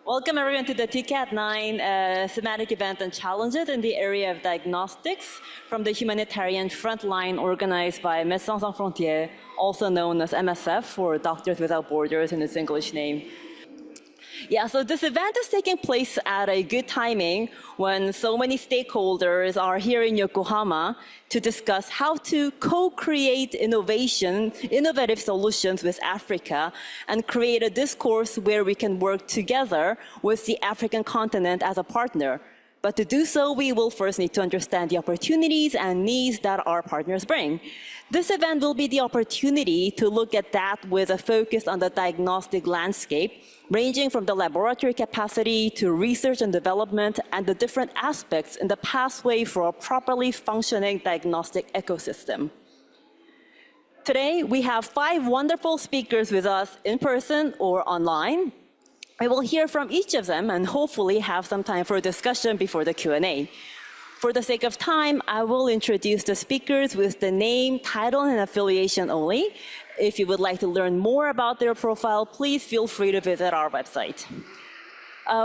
Welcome everyone to the TICAD 9 thematic event and challenges in the area of diagnostics from the humanitarian frontline organized by Médecins Sans Frontières, also known as MSF for Doctors Without Borders in its English name. Yeah, so this event is taking place at a good timing when so many stakeholders are here in Yokohama to discuss how to co-create innovative solutions with Africa and create a discourse where we can work together with the African continent as a partner. But to do so, we will first need to understand the opportunities and needs that our partners bring. This event will be the opportunity to look at that with a focus on the diagnostic landscape, ranging from the laboratory capacity to research and development and the different aspects in the pathway for a properly functioning diagnostic ecosystem. Today, we have 5 wonderful speakers with us in person or online. I will hear from each of them and hopefully have some time for a discussion before the Q&A. For the sake of time, I will introduce the speakers with the name, title, and affiliation only. If you would like to learn more about their profile, please feel free to visit our website.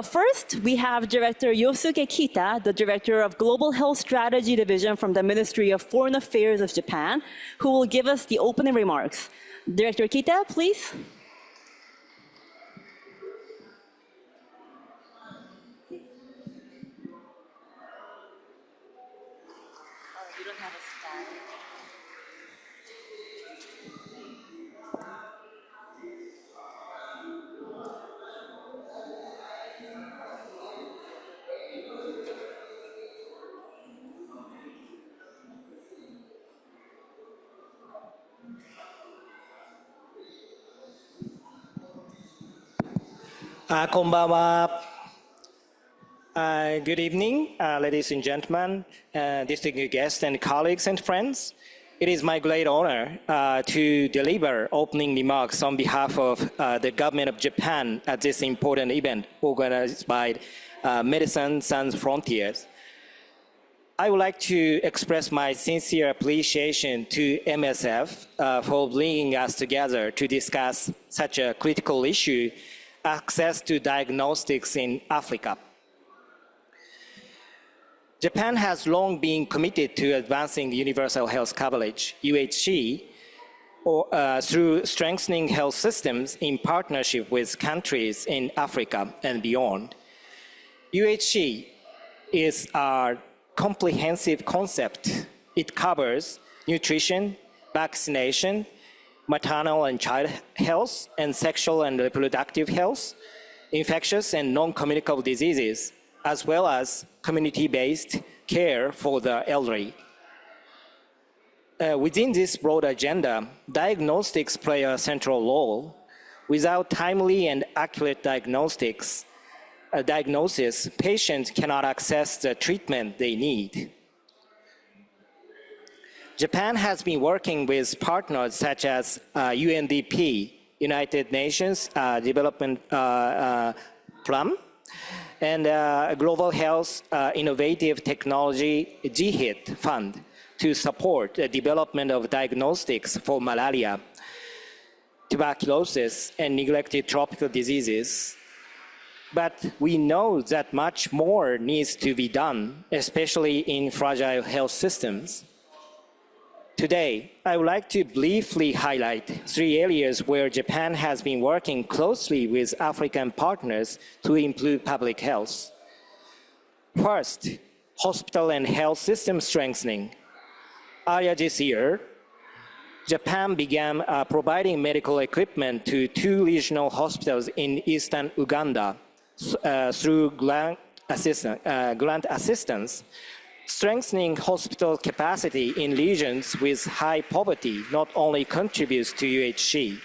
First, we have Director Yosuke Kita, the Director of Global Health Strategy Division from the Ministry of Foreign Affairs of Japan, who will give us the opening remarks. Director Kita, please. Konbanwa. Good evening, ladies and gentlemen, distinguished guests and colleagues and friends. It is my great honor to deliver opening remarks on behalf of the government of Japan at this important event organized by Médecins Sans Frontières. I would like to express my sincere appreciation to MSF for bringing us together to discuss such a critical issue, access to diagnostics in Africa. Japan has long been committed to advancing universal health coverage, UHC, through strengthening health systems in partnership with countries in Africa and beyond. UHC is a comprehensive concept. It covers nutrition, vaccination, maternal and child health, and sexual and reproductive health, infectious and non-communicable diseases, as well as community-based care for the elderly. Within this broad agenda, diagnostics play a central role. Without timely and accurate diagnosis, patients cannot access the treatment they need. Japan has been working with partners such as UNDP, United Nations Development Plan, and Global Health Innovative Technology GHIT Fund to support the development of diagnostics for malaria, tuberculosis, and neglected tropical diseases. But we know that much more needs to be done, especially in fragile health systems. Today, I would like to briefly highlight 3 areas where Japan has been working closely with African partners to improve public health. First, hospital and health system strengthening. Earlier this year, Japan began providing medical equipment to 2 regional hospitals in eastern Uganda through grant assistance. Strengthening hospital capacity in regions with high poverty not only contributes to UHC,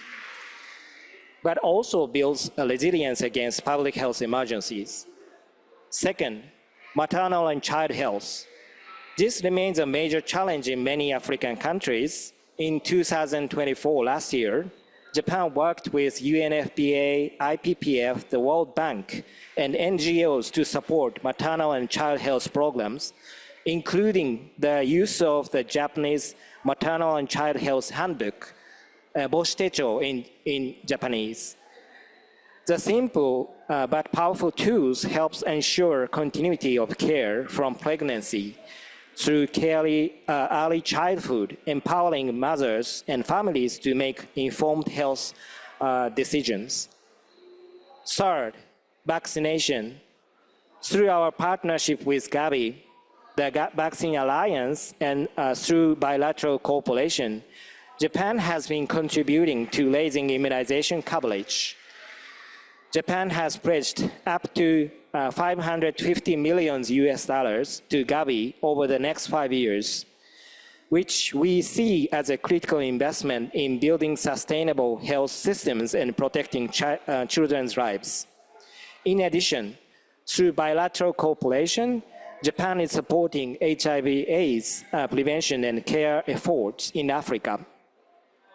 but also builds a resilience against public health emergencies. Second, maternal and child health. This remains a major challenge in many African countries. In 2024, last year, Japan worked with UNFPA, IPPF, the World Bank, and NGOs to support maternal and child health programs, including the use of the Japanese Maternal and Child Health Handbook, Boshitecho in Japanese. The simple but powerful tools helps ensure continuity of care from pregnancy through early childhood, empowering mothers and families to make informed health decisions. Third, vaccination. Through our partnership with Gavi, the Vaccine Alliance, and through bilateral cooperation, Japan has been contributing to raising immunization coverage. Japan has pledged up to $550 million to Gavi over the next 5 years, which we see as a critical investment in building sustainable health systems and protecting children's lives. In addition, through bilateral cooperation, Japan is supporting HIV/AIDS prevention and care efforts in Africa,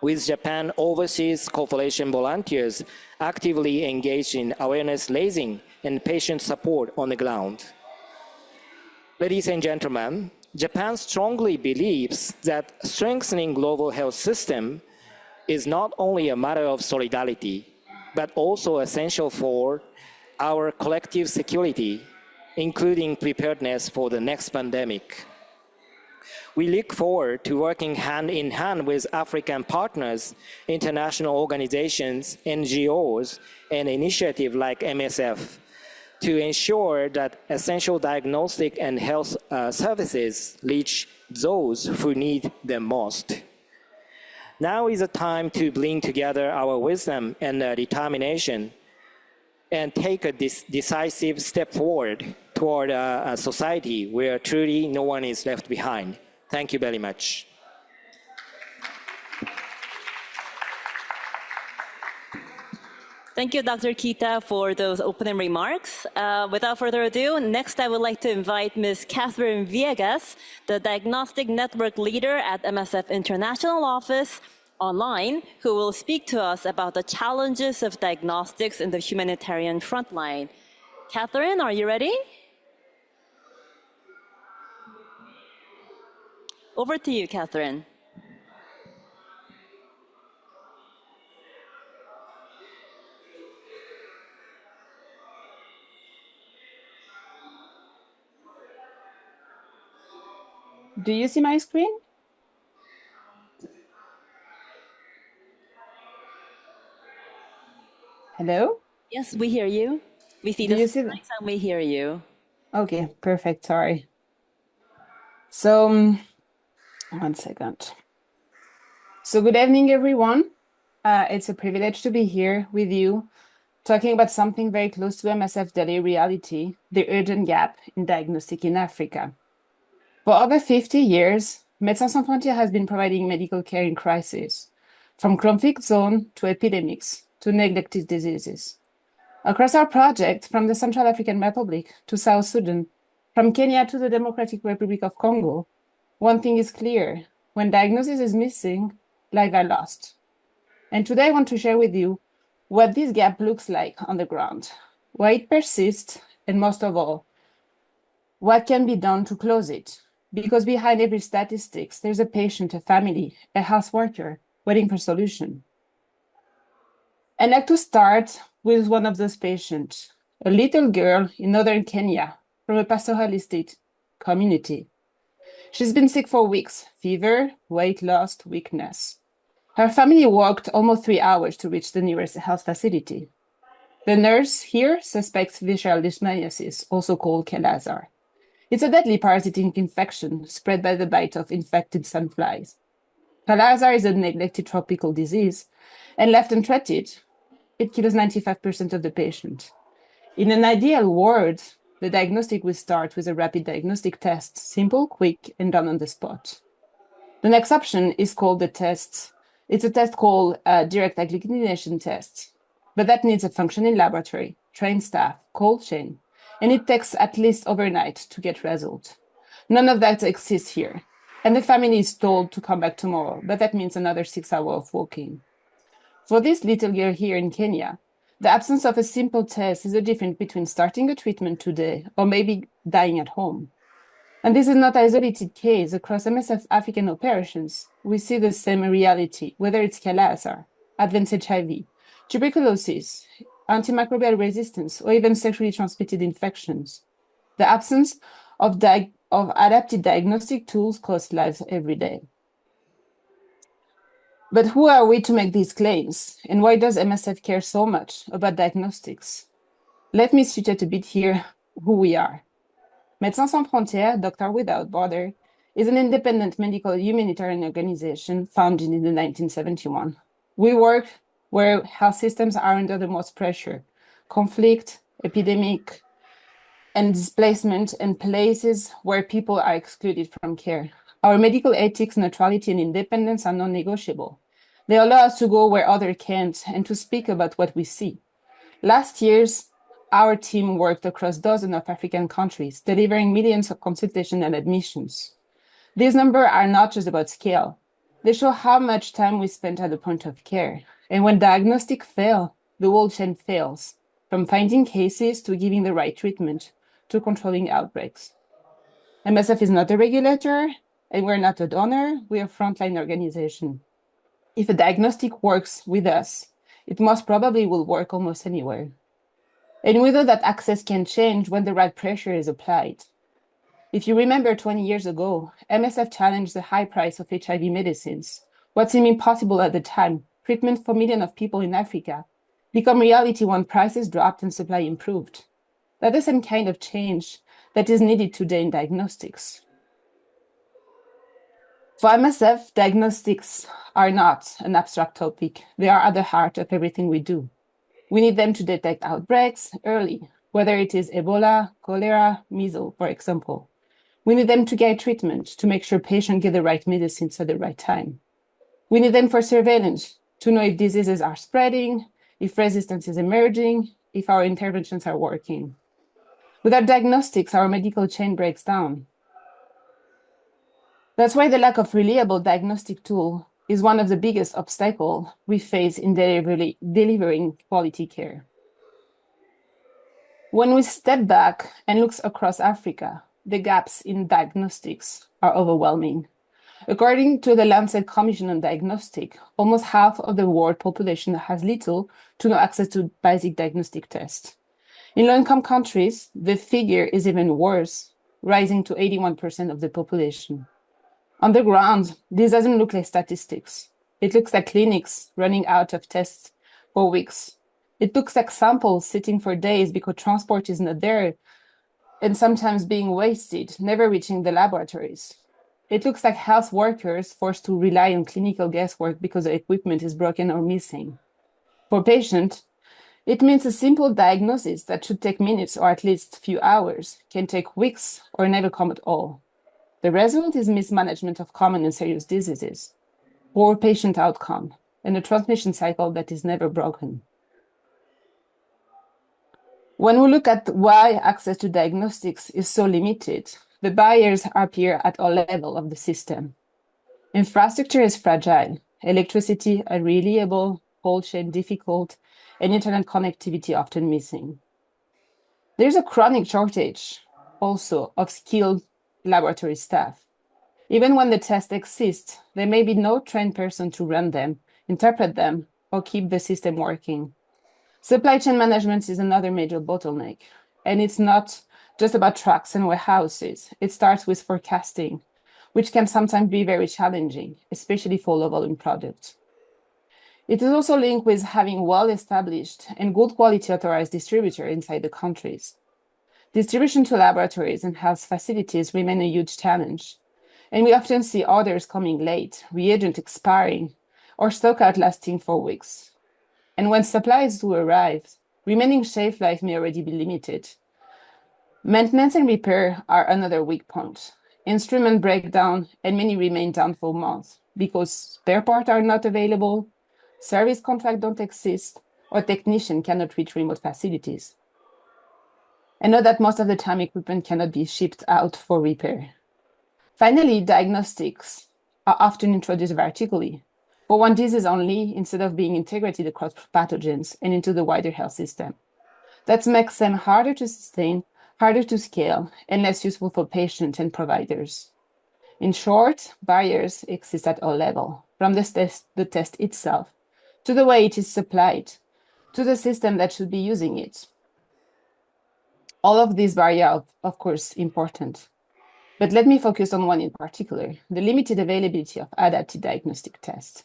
with Japan overseas cooperation volunteers actively engaged in awareness raising and patient support on the ground. Ladies and gentlemen, Japan strongly believes that strengthening global health system is not only a matter of solidarity, but also essential for our collective security, including preparedness for the next pandemic. We look forward to working hand in hand with African partners, international organizations, NGOs, and initiatives like MSF to ensure that essential diagnostic and health services reach those who need them most. Now is the time to bring together our wisdom and determination and take a decisive step forward toward a society where truly no one is left behind. Thank you very much. Thank you, Dr. Kita, for those opening remarks. Without further ado, next I would like to invite Ms. Catherine Villegas, the Diagnostic Network Leader at MSF International Office online, who will speak to us about the challenges of diagnostics in the humanitarian frontline. Catherine, are you ready? Over to you, Catherine. Do you see my screen? Hello? Yes, we hear you. We see the slides and we hear you. Okay, perfect. Sorry. So, 1 second. So good evening, everyone. It's a privilege to be here with you, talking about something very close to MSF daily reality, the urgent gap in diagnostic in Africa. For over 50 years, Médecins Sans Frontières has been providing medical care in crisis, from conflict zone to epidemics to neglected diseases. Across our project, from the Central African Republic to South Sudan, from Kenya to the Democratic Republic of Congo, one thing is clear: when diagnosis is missing, lives are lost. And today I want to share with you what this gap looks like on the ground, why it persists, and most of all, what can be done to close it. Because behind every statistics, there's a patient, a family, a health worker waiting for solution. I'd like to start with one of those patients, a little girl in northern Kenya from a pastoralistic community. She's been sick for weeks, fever, weight loss, weakness. Her family walked almost 3 hours to reach the nearest health facility. The nurse here suspects visceral leishmaniasis, also called Kelazar. It's a deadly parasitic infection spread by the bite of infected sandflies. Kelazar is a neglected tropical disease, and left untreated, it kills 95% of the patient. In an ideal world, the diagnostic will start with a rapid diagnostic test, simple, quick, and done on the spot. The next option is called the test. It's a test called a direct agglutination test, but that needs a functioning laboratory, trained staff, cold chain, and it takes at least overnight to get results. None of that exists here, and the family is told to come back tomorrow, but that means another 6 hours of walking. For this little girl here in Kenya, the absence of a simple test is the difference between starting a treatment today or maybe dying at home. And this is not an isolated case. Across MSF African operations, we see the same reality, whether it's Kelazar, advanced HIV, tuberculosis, antimicrobial resistance, or even sexually transmitted infections. The absence of adapted diagnostic tools costs lives every day. But who are we to make these claims? And why does MSF care so much about diagnostics? Let me situate a bit here who we are. Médecins Sans Frontières, Doctors Without Borders, is an independent medical humanitarian organization founded in 1971. We work where health systems are under the most pressure, conflict, epidemic, and displacement, and places where people are excluded from care. Our medical ethics, neutrality, and independence are non-negotiable. They allow us to go where others can't and to speak about what we see. Last year, our team worked across dozens of African countries, delivering millions of consultations and admissions. These numbers are not just about scale. They show how much time we spend at the point of care. And when diagnostics fail, the whole chain fails, from finding cases to giving the right treatment to controlling outbreaks. MSF is not a regulator, and we're not a donor. We're a frontline organization. If a diagnostic works with us, it most probably will work almost anywhere. And we know that access can change when the right pressure is applied. If you remember 20 years ago, MSF challenged the high price of HIV medicines. What seemed impossible at the time, treatment for millions of people in Africa, became reality when prices dropped and supply improved. That's the same kind of change that is needed today in diagnostics. For MSF, diagnostics are not an abstract topic. They are at the heart of everything we do. We need them to detect outbreaks early, whether it is Ebola, cholera, measles, for example. We need them to get treatment to make sure patients get the right medicines at the right time. We need them for surveillance to know if diseases are spreading, if resistance is emerging, if our interventions are working. Without diagnostics, our medical chain breaks down. That's why the lack of reliable diagnostic tool is one of the biggest obstacles we face in delivering quality care. When we step back and look across Africa, the gaps in diagnostics are overwhelming. According to the Lancet Commission on Diagnostic, almost half of the world population has little to no access to basic diagnostic tests. In low-income countries, the figure is even worse, rising to 81% of the population. On the ground, this doesn't look like statistics. It looks like clinics running out of tests for weeks. It looks like samples sitting for days because transport is not there and sometimes being wasted, never reaching the laboratories. It looks like health workers forced to rely on clinical guesswork because the equipment is broken or missing. For patients, it means a simple diagnosis that should take minutes or at least a few hours can take weeks or never come at all. The result is mismanagement of common and serious diseases, poor patient outcome, and a transmission cycle that is never broken. When we look at why access to diagnostics is so limited, the barriers appear at all levels of the system. Infrastructure is fragile, electricity unreliable, cold chain difficult, and internet connectivity often missing. There's a chronic shortage also of skilled laboratory staff. Even when the tests exist, there may be no trained person to run them, interpret them, or keep the system working. Supply chain management is another major bottleneck, and it's not just about trucks and warehouses. It starts with forecasting, which can sometimes be very challenging, especially for low-volume products. It is also linked with having well-established and good quality authorized distributors inside the countries. Distribution to laboratories and health facilities remain a huge challenge, and we often see orders coming late, reagent expiring, or stock out lasting for weeks. And when supplies do arrive, remaining shelf life may already be limited. Maintenance and repair are another weak point. Instrument break down, and many remain down for months because spare parts are not available, service contracts don't exist, or technicians cannot reach remote facilities. I know that most of the time equipment cannot be shipped out for repair. Finally, diagnostics are often introduced vertically for one disease only instead of being integrated across pathogens and into the wider health system. That makes them harder to sustain, harder to scale, and less useful for patients and providers. In short, barriers exist at all levels, from the test itself to the way it is supplied, to the system that should be using it. All of these barriers, of course, important. But let me focus on one in particular, the limited availability of adapted diagnostic tests.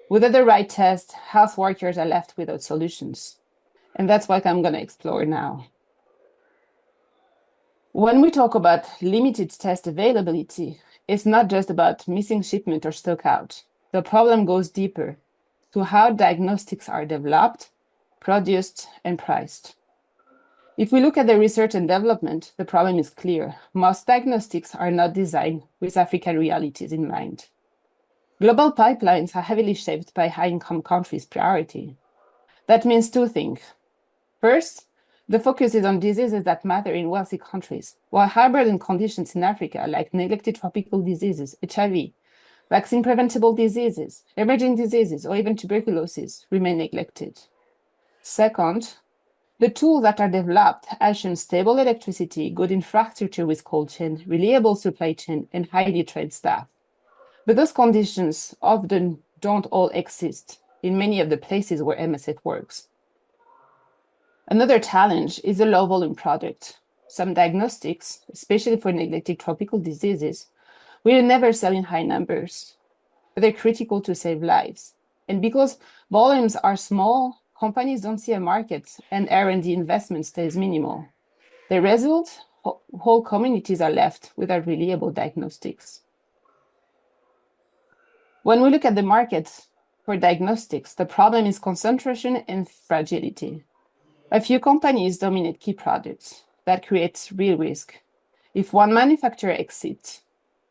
Without the right test, health workers are left without solutions. And that's what I'm going to explore now. When we talk about limited test availability, it's not just about missing shipment or stock out. The problem goes deeper to how diagnostics are developed, produced, and priced. If we look at the research and development, the problem is clear. Most diagnostics are not designed with African realities in mind. Global pipelines are heavily shaped by high-income countries' priority. That means two things. First, the focus is on diseases that matter in wealthy countries, while high-burden conditions in Africa, like neglected tropical diseases, HIV, vaccine-preventable diseases, emerging diseases, or even tuberculosis, remain neglected. Second, the tools that are developed assume stable electricity, good infrastructure with cold chain, reliable supply chain, and highly trained staff. But those conditions often don't all exist in many of the places where MSF works. Another challenge is the low volume product. Some diagnostics, especially for neglected tropical diseases, will never sell in high numbers, but they're critical to save lives. And because volumes are small, companies don't see a market and R&D investment stays minimal. The result, whole communities are left without reliable diagnostics. When we look at the market for diagnostics, the problem is concentration and fragility. A few companies dominate key products. That creates real risk. If one manufacturer exits,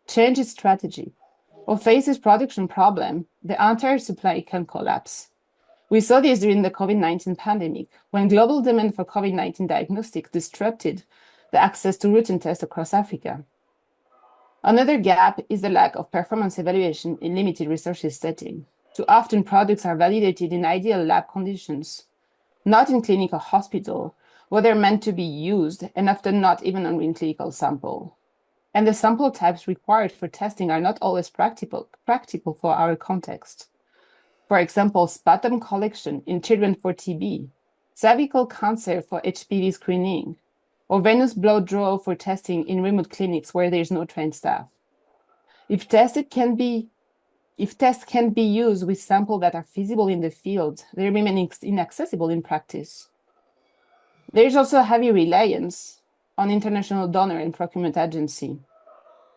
changes strategy, or faces production problem, the entire supply can collapse. We saw this during the COVID-19 pandemic, when global demand for COVID-19 diagnostics disrupted the access to routine tests across Africa. Another gap is the lack of performance evaluation in limited resources setting. Too often products are validated in ideal lab conditions, not in clinic or hospital, where they're meant to be used, and often not even on real clinical sample. And the sample types required for testing are not always practical for our context. For example, sputum collection in children for TB, cervical cancer for HPV screening, or venous blood draw for testing in remote clinics where there's no trained staff. If tests can be used with samples that are feasible in the field, they remain inaccessible in practice. There's also a heavy reliance on international donor and procurement agency.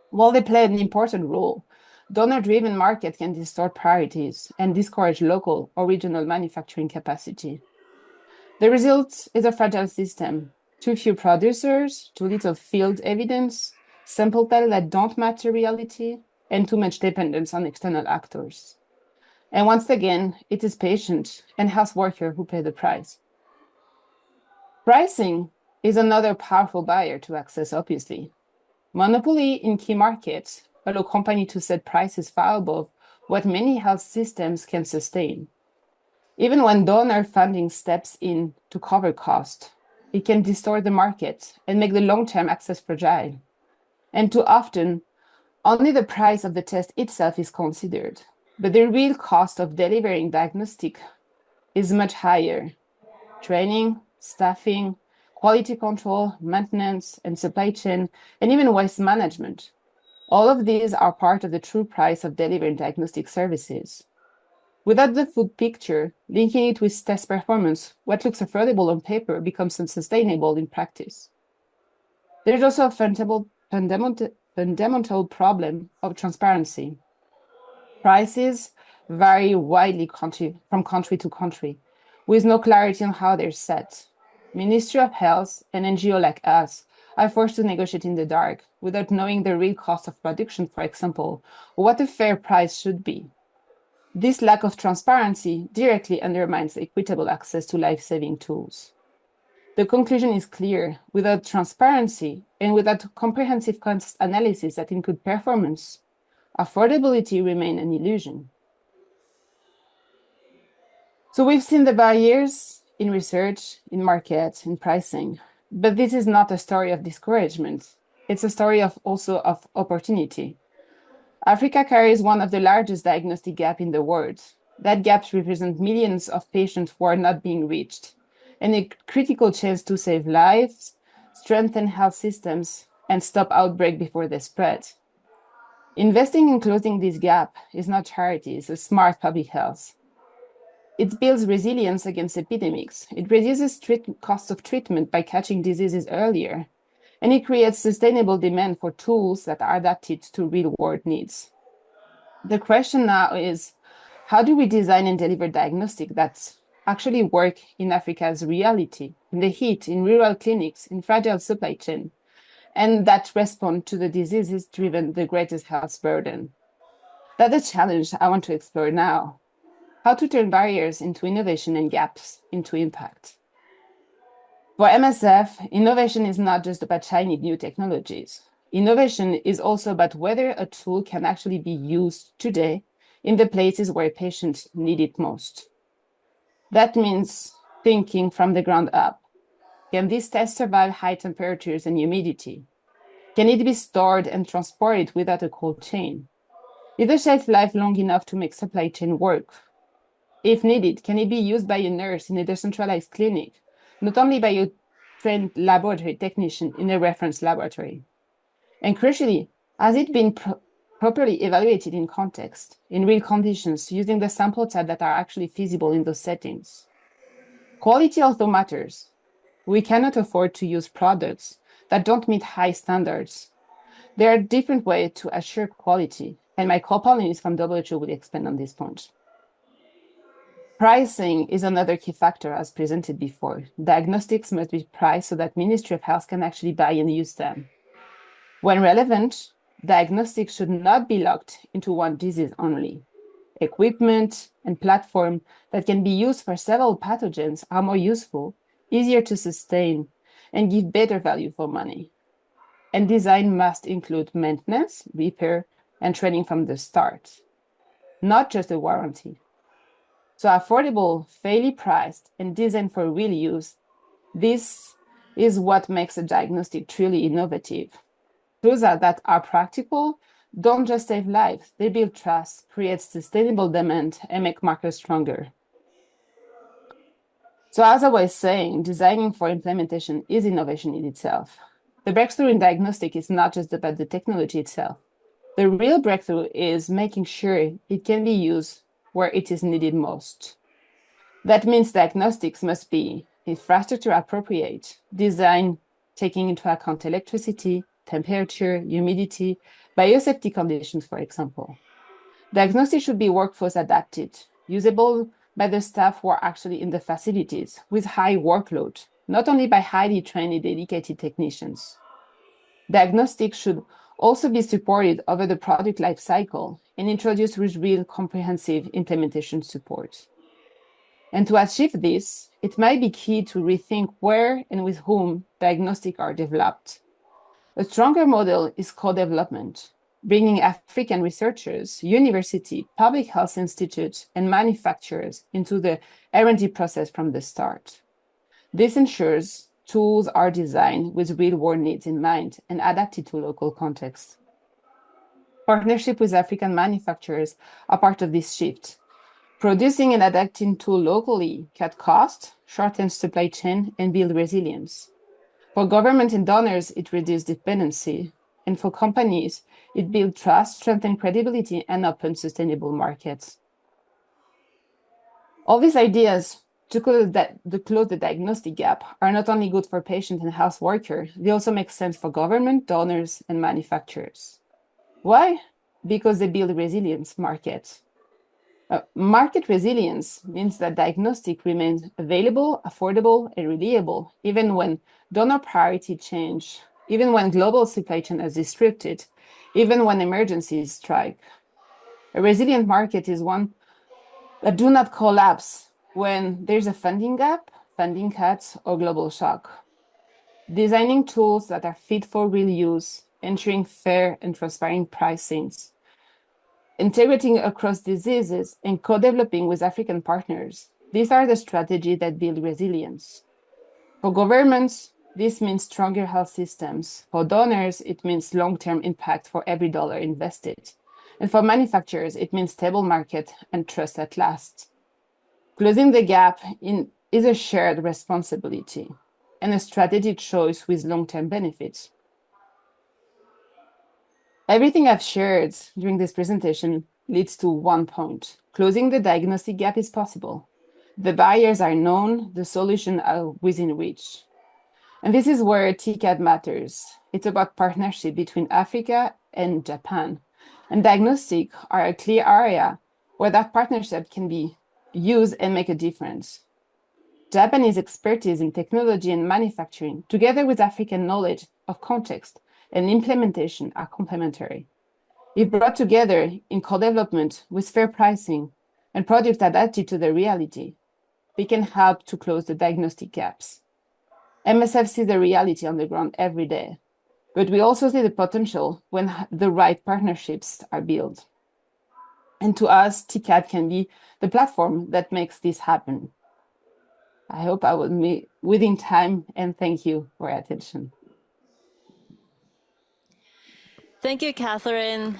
While they play an important role, donor-driven market can distort priorities and discourage local or regional manufacturing capacity. The result is a fragile system. Too few producers, too little field evidence, sample data that don't match reality, and too much dependence on external actors. And once again, it is patient and health worker who pay the price. Pricing is another powerful barrier to access, obviously. Monopoly in key markets allow companies to set prices far above what many health systems can sustain. Even when donor funding steps in to cover cost, it can distort the market and make the long-term access fragile. And too often, only the price of the test itself is considered, but the real cost of delivering diagnostic is much higher. Training, staffing, quality control, maintenance, and supply chain, and even waste management. All of these are part of the true price of delivering diagnostic services. Without the full picture, linking it with test performance, what looks affordable on paper becomes unsustainable in practice. There's also a fundamental problem of transparency. Prices vary widely from country to country, with no clarity on how they're set. Ministry of Health and NGO like us are forced to negotiate in the dark without knowing the real cost of production, for example, or what a fair price should be. This lack of transparency directly undermines equitable access to life-saving tools. The conclusion is clear. Without transparency and without comprehensive cost analysis that include performance, affordability remains an illusion. So we've seen the barriers in research, in market, in pricing, but this is not a story of discouragement. It's a story also of opportunity. Africa carries one of the largest diagnostic gaps in the world. that gaps represent millions of patients who are not being reached, and a critical chance to save lives, strengthen health systems, and stop outbreak before they spread. Investing in closing this gap is not charity, it's a smart public health. It builds resilience against epidemics. It reduces cost of treatment by catching diseases earlier, and it creates sustainable demand for tools that are adapted to real-world needs. The question now is, how do we design and deliver diagnostics that actually work in Africa's reality, in the heat, in rural clinics, in fragile supply chain, and that respond to the diseases driven the greatest health burden? That's a challenge I want to explore now. How to turn barriers into innovation and gaps into impact. For MSF, innovation is not just about shiny new technologies. Innovation is also about whether a tool can actually be used today in the places where patients need it most. That means thinking from the ground up. Can this test survive high temperatures and humidity? Can it be stored and transported without a cold chain? Is the shelf life long enough to make supply chain work? If needed, can it be used by a nurse in a decentralized clinic, not only by a trained laboratory technician in a reference laboratory? And crucially, has it been properly evaluated in context, in real conditions, using the sample type that are actually feasible in those settings? Quality also matters. We cannot afford to use products that don't meet high standards. There are different ways to assure quality, and my co-panelists from WHO will expand on this point. Pricing is another key factor as presented before. Diagnostics must be priced so that Ministry of Health can actually buy and use them. When relevant, diagnostics should not be locked into one disease only. Equipment and platform that can be used for several pathogens are more useful, easier to sustain, and give better value for money. And design must include maintenance, repair, and training from the start, not just a warranty. So affordable, fairly priced, and designed for real use, this is what makes a diagnostic truly innovative. Tools that are practical don't just save lives, they build trust, create sustainable demand, and make markets stronger. So as I was saying, designing for implementation is innovation in itself. The breakthrough in diagnostic is not just about the technology itself. The real breakthrough is making sure it can be used where it is needed most. That means diagnostics must be infrastructure appropriate, design taking into account electricity, temperature, humidity, biosafety conditions, for example. Diagnostics should be workforce adapted, usable by the staff who are actually in the facilities with high workload, not only by highly trained and dedicated technicians. Diagnostics should also be supported over the product life cycle and introduced with real comprehensive implementation support. And to achieve this, it might be key to rethink where and with whom diagnostics are developed. A stronger model is co-development, bringing African researchers, university, public health institutes, and manufacturers into the R&D process from the start. This ensures tools are designed with real-world needs in mind and adapted to local contexts. Partnership with African manufacturers are part of this shift. Producing and adapting tools locally cut costs, shorten supply chain, and build resilience. For government and donors, it reduces dependency. And for companies, it builds trust, strengthens credibility, and opens sustainable markets. All these ideas to close the diagnostic gap are not only good for patients and health workers, they also make sense for government, donors, and manufacturers. Why? Because they build resilience markets. Market resilience means that diagnostic remains available, affordable, and reliable, even when donor priority change, even when global supply chain is disrupted, even when emergencies strike. A resilient market is one that do not collapse when there's a funding gap, funding cuts, or global shock. Designing tools that are fit for real use, ensuring fair and transparent pricings, integrating across diseases, and co-developing with African partners. These are the strategies that build resilience. For governments, this means stronger health systems. For donors, it means long-term impact for every dollar invested. And for manufacturers, it means stable market and trust at last. Closing the gap is a shared responsibility and a strategic choice with long-term benefits. Everything I've shared during this presentation leads to one point. Closing the diagnostic gap is possible. The barriers are known, the solutions are within reach. And this is where TICAD matters. It's about partnership between Africa and Japan. And diagnostics are a clear area where that partnership can be used and make a difference. Japanese expertise in technology and manufacturing, together with African knowledge of context and implementation, are complementary. If brought together in co-development with fair pricing and products adapted to the reality, we can help to close the diagnostic gaps. MSF sees the reality on the ground every day, but we also see the potential when the right partnerships are built. And to us, TICAD can be the platform that makes this happen. I hope I will be within time, and thank you for your attention. Thank you, Catherine.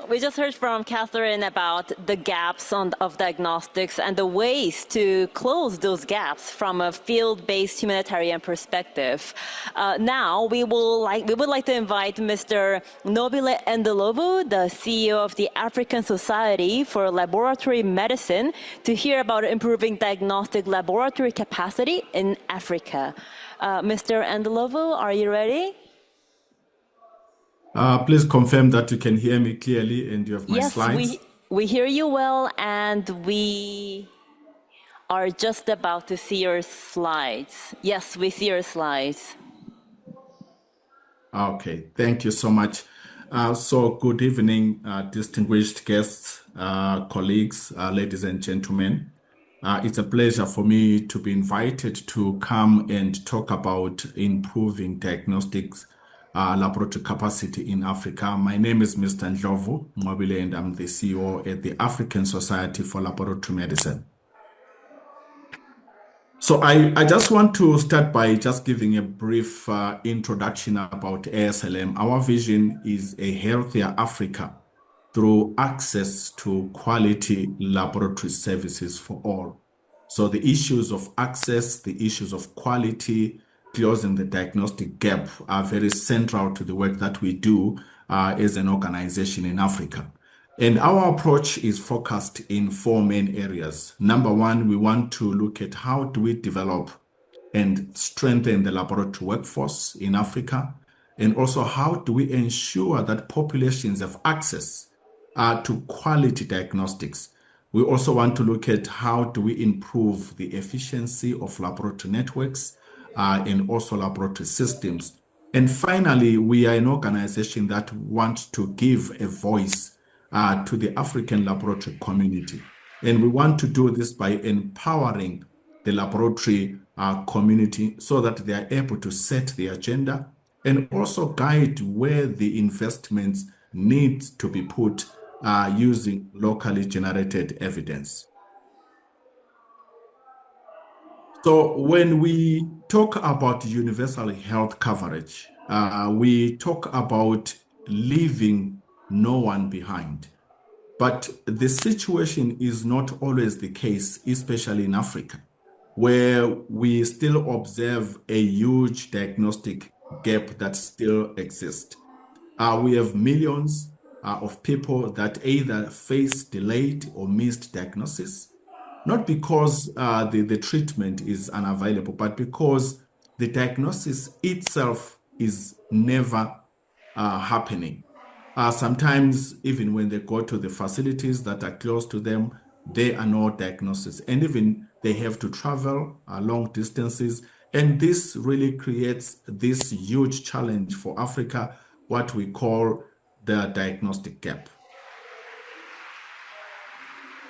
We just heard from Catherine about the gaps of diagnostics and the ways to close those gaps from a field-based humanitarian perspective. Now, we would like to invite Mr. Nobile Ndolovvu, the CEO of the African Society for Laboratory Medicine, to hear about improving diagnostic laboratory capacity in Africa. Mr. Ndolovvu, are you ready? Please confirm that you can hear me clearly and you have my slides. Yes, we hear you well, and we are just about to see your slides. Yes, we see your slides. Okay, thank you so much. So good evening, distinguished guests, colleagues, ladies and gentlemen. It's a pleasure for me to be invited to come and talk about improving diagnostics laboratory capacity in Africa. My name is Mr. Ndlovu Mwabile, and I'm the CEO at the African Society for Laboratory Medicine. So I just want to start by just giving a brief introduction about ASLM. Our vision is a healthier Africa through access to quality laboratory services for all. So the issues of access, the issues of quality, closing the diagnostic gap are very central to the work that we do as an organization in Africa. And our approach is focused in four main areas. Number one, we want to look at how do we develop and strengthen the laboratory workforce in Africa, and also how do we ensure that populations have access to quality diagnostics. We also want to look at how do we improve the efficiency of laboratory networks and also laboratory systems. And finally, we are an organization that wants to give a voice to the African laboratory community. And we want to do this by empowering the laboratory community so that they are able to set the agenda and also guide where the investments need to be put using locally generated evidence. So when we talk about universal health coverage, we talk about leaving no one behind. But the situation is not always the case, especially in Africa, where we still observe a huge diagnostic gap that still exists. We have millions of people that either face delayed or missed diagnosis, not because the treatment is unavailable, but because the diagnosis itself is never happening. Sometimes even when they go to the facilities that are close to them, there are no diagnosis, and even they have to travel long distances. And this really creates this huge challenge for Africa, what we call the diagnostic gap.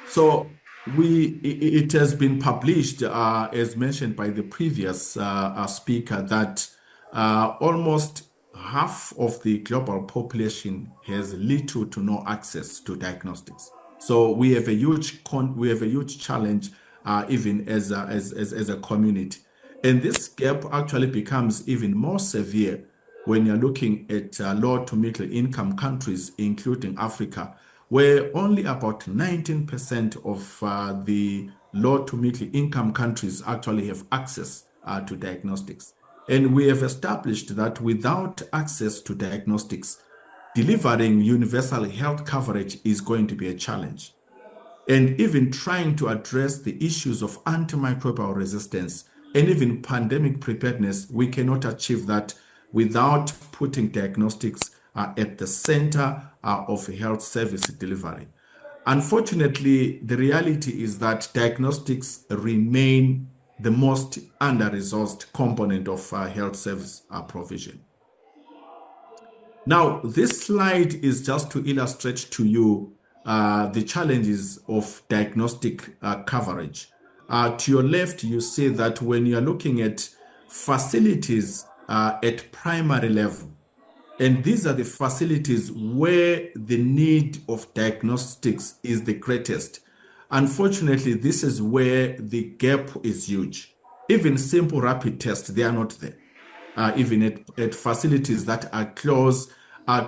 So it has been published, as mentioned by the previous speaker, that almost half of the global population has little to no access to diagnostics. So we have a huge challenge, even as a community. And this gap actually becomes even more severe when you're looking at low to middle income countries, including Africa, where only about 19% of the low to middle income countries actually have access to diagnostics. And we have established that without access to diagnostics, delivering universal health coverage is going to be a challenge. And even trying to address the issues of antimicrobial resistance and even pandemic preparedness, we cannot achieve that without putting diagnostics at the center of health service delivery. Unfortunately, the reality is that diagnostics remain the most under-resourced component of health service provision. Now, this slide is just to illustrate to you the challenges of diagnostic coverage. To your left, you see that when you're looking at facilities at primary level, and these are the facilities where the need of diagnostics is the greatest. Unfortunately, this is where the gap is huge. Even simple rapid tests, they are not there. Even at facilities that are close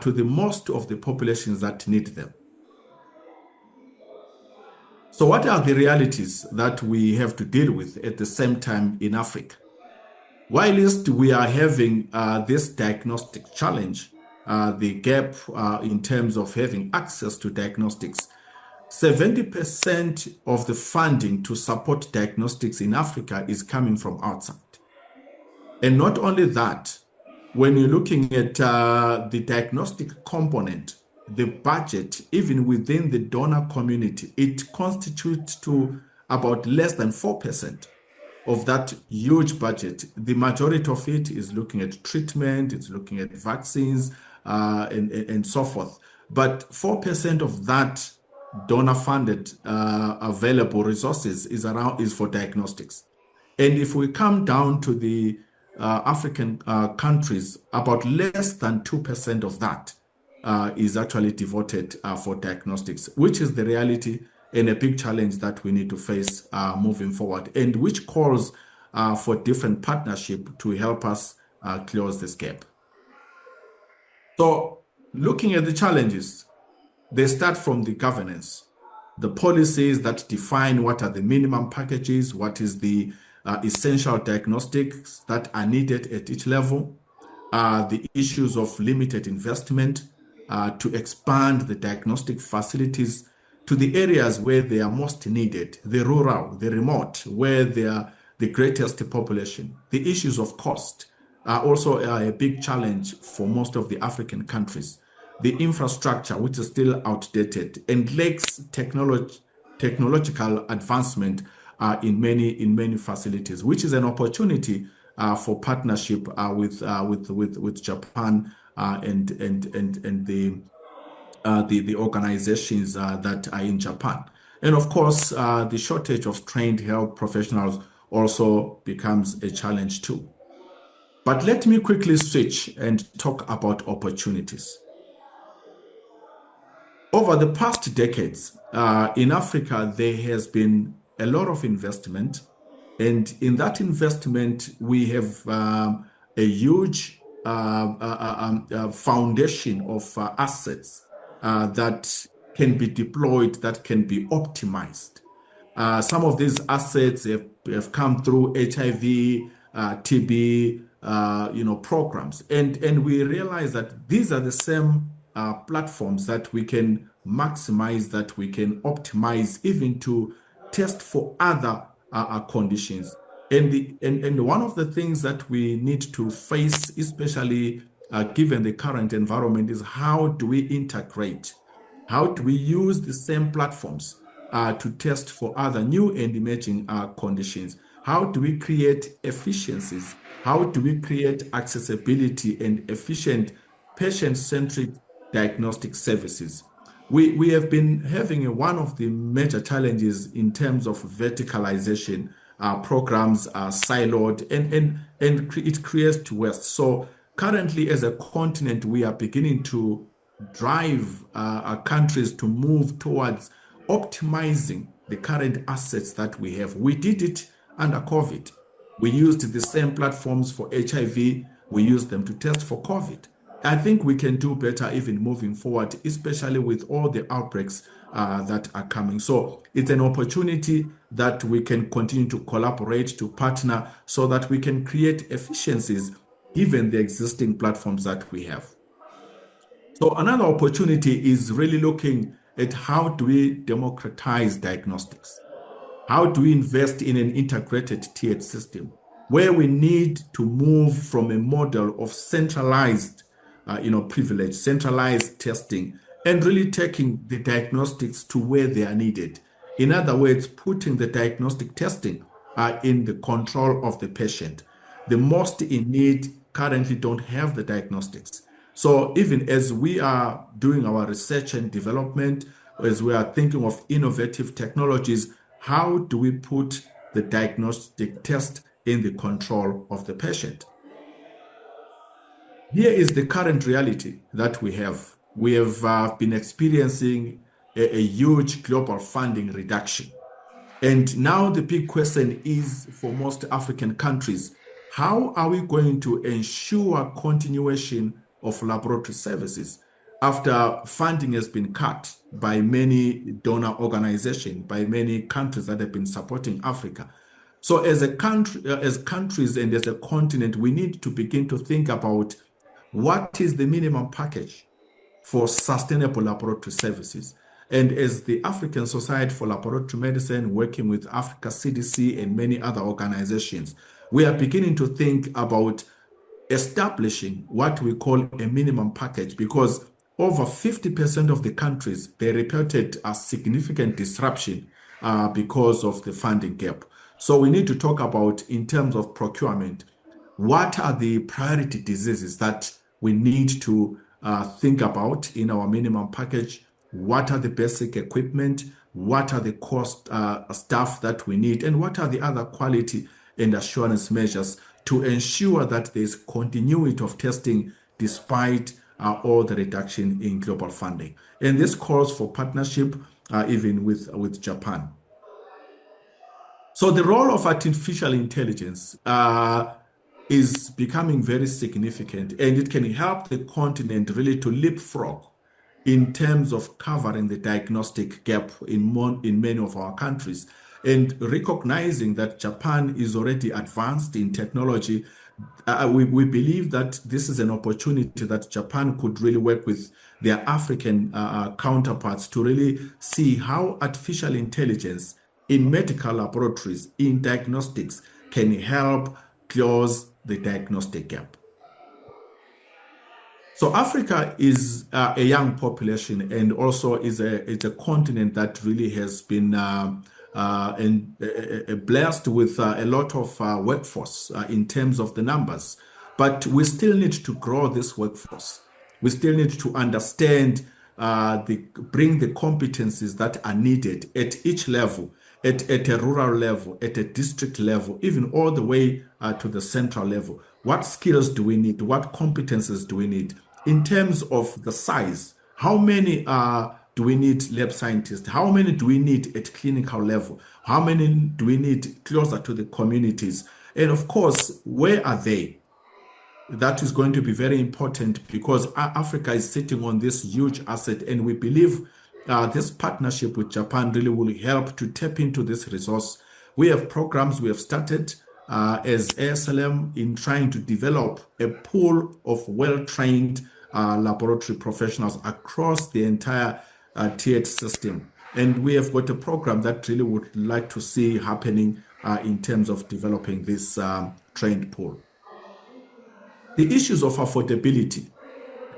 to the most of the populations that need them. So what are the realities that we have to deal with at the same time in Africa? Whilst we are having this diagnostic challenge, the gap in terms of having access to diagnostics, 70% of the funding to support diagnostics in Africa is coming from outside. And not only that, when you're looking at the diagnostic component, the budget, even within the donor community, it constitutes to about less than 4% of that huge budget. The majority of it is looking at treatment, it's looking at vaccines, and so forth. But 4% of that donor-funded available resources is for diagnostics. And if we come down to the African countries, about less than 2% of that is actually devoted for diagnostics, which is the reality and a big challenge that we need to face moving forward, and which calls for different partnership to help us close this gap. So looking at the challenges, they start from the governance, the policies that define what are the minimum packages, what is the essential diagnostics that are needed at each level, the issues of limited investment to expand the diagnostic facilities to the areas where they are most needed, the rural, the remote, where they are the greatest population. The issues of cost are also a big challenge for most of the African countries. The infrastructure, which is still outdated and lacks technological advancement in many facilities, which is an opportunity for partnership with Japan and the organizations that are in Japan. And of course, the shortage of trained health professionals also becomes a challenge too. But let me quickly switch and talk about opportunities. Over the past decades, in Africa, there has been a lot of investment. And in that investment, we have a huge foundation of assets that can be deployed, that can be optimized. Some of these assets have come through HIV, TB, programs. And we realize that these are the same platforms that we can maximize, that we can optimize, even to test for other conditions. And one of the things that we need to face, especially given the current environment, is how do we integrate? How do we use the same platforms to test for other new and emerging conditions? How do we create efficiencies? How do we create accessibility and efficient patient-centric diagnostic services? We have been having one of the major challenges in terms of verticalization. Programs are siloed and it creates waste. So currently, as a continent, we are beginning to drive our countries to move towards optimizing the current assets that we have. We did it under COVID. We used the same platforms for HIV, we use them to test for COVID. I think we can do better even moving forward, especially with all the outbreaks that are coming. So it's an opportunity that we can continue to collaborate, to partner, so that we can create efficiencies given the existing platforms that we have. So another opportunity is really looking at how do we democratize diagnostics? How do we invest in an integrated TH system where we need to move from a model of centralized privilege, centralized testing, and really taking the diagnostics to where they are needed. In other words, putting the diagnostic testing in the control of the patient. The most in need currently don't have the diagnostics. So even as we are doing our research and development, as we are thinking of innovative technologies, how do we put the diagnostic test in the control of the patient? Here is the current reality that we have. We have been experiencing a huge global funding reduction. And now the big question is for most African countries, how are we going to ensure continuation of laboratory services after funding has been cut by many donor organizations, by many countries that have been supporting Africa? So as a country, as countries and as a continent, we need to begin to think about what is the minimum package for sustainable laboratory services. And as the African Society for Laboratory Medicine, working with Africa CDC and many other organizations, we are beginning to think about establishing what we call a minimum package, because over 50% of the countries, they reported a significant disruption because of the funding gap. So we need to talk about, in terms of procurement, what are the priority diseases that we need to think about in our minimum package? What are the basic equipment? What are the cost staff that we need? And what are the other quality and assurance measures to ensure that there's continuity of testing despite all the reduction in global funding? And this calls for partnership even with Japan. So the role of artificial intelligence is becoming very significant, and it can help the continent really to leapfrog in terms of covering the diagnostic gap in many of our countries. And recognizing that Japan is already advanced in technology, we believe that this is an opportunity that Japan could really work with their African counterparts to really see how artificial intelligence in medical laboratories, in diagnostics, can help close the diagnostic gap. So Africa is a young population, and also it's a continent that really has been blessed with a lot of workforce in terms of the numbers. But we still need to grow this workforce. We still need to understand, bring the competencies that are needed at each level, at a rural level, at a district level, even all the way to the central level. What skills do we need? What competences do we need? In terms of the size, how many do we need lab scientists? How many do we need at clinical level? How many do we need closer to the communities? And of course, where are they? That is going to be very important, because Africa is sitting on this huge asset, and we believe this partnership with Japan really will help to tap into this resource. We have programs we have started as ASLM in trying to develop a pool of well-trained laboratory professionals across the entire TH system. And we have got a program that really would like to see happening in terms of developing this trained pool. The issues of affordability,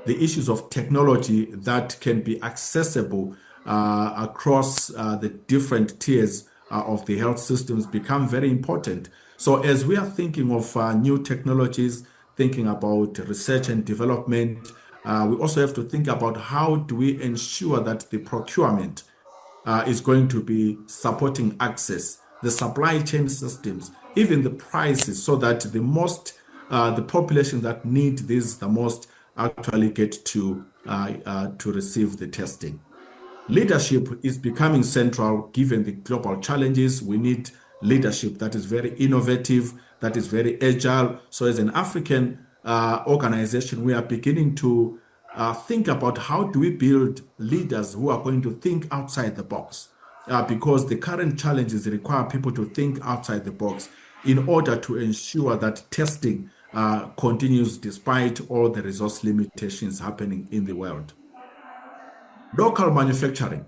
the issues of technology that can be accessible across the different tiers of the health systems become very important. So as we are thinking of new technologies, thinking about research and development, we also have to think about how do we ensure that the procurement is going to be supporting access, the supply chain systems, even the prices, so that the population that need this the most actually get to receive the testing. Leadership is becoming central given the global challenges. We need leadership that is very innovative, that is very agile. So as an African organization, we are beginning to think about how do we build leaders who are going to think outside the box, because the current challenges require people to think outside the box in order to ensure that testing continues despite all the resource limitations happening in the world. Local manufacturing.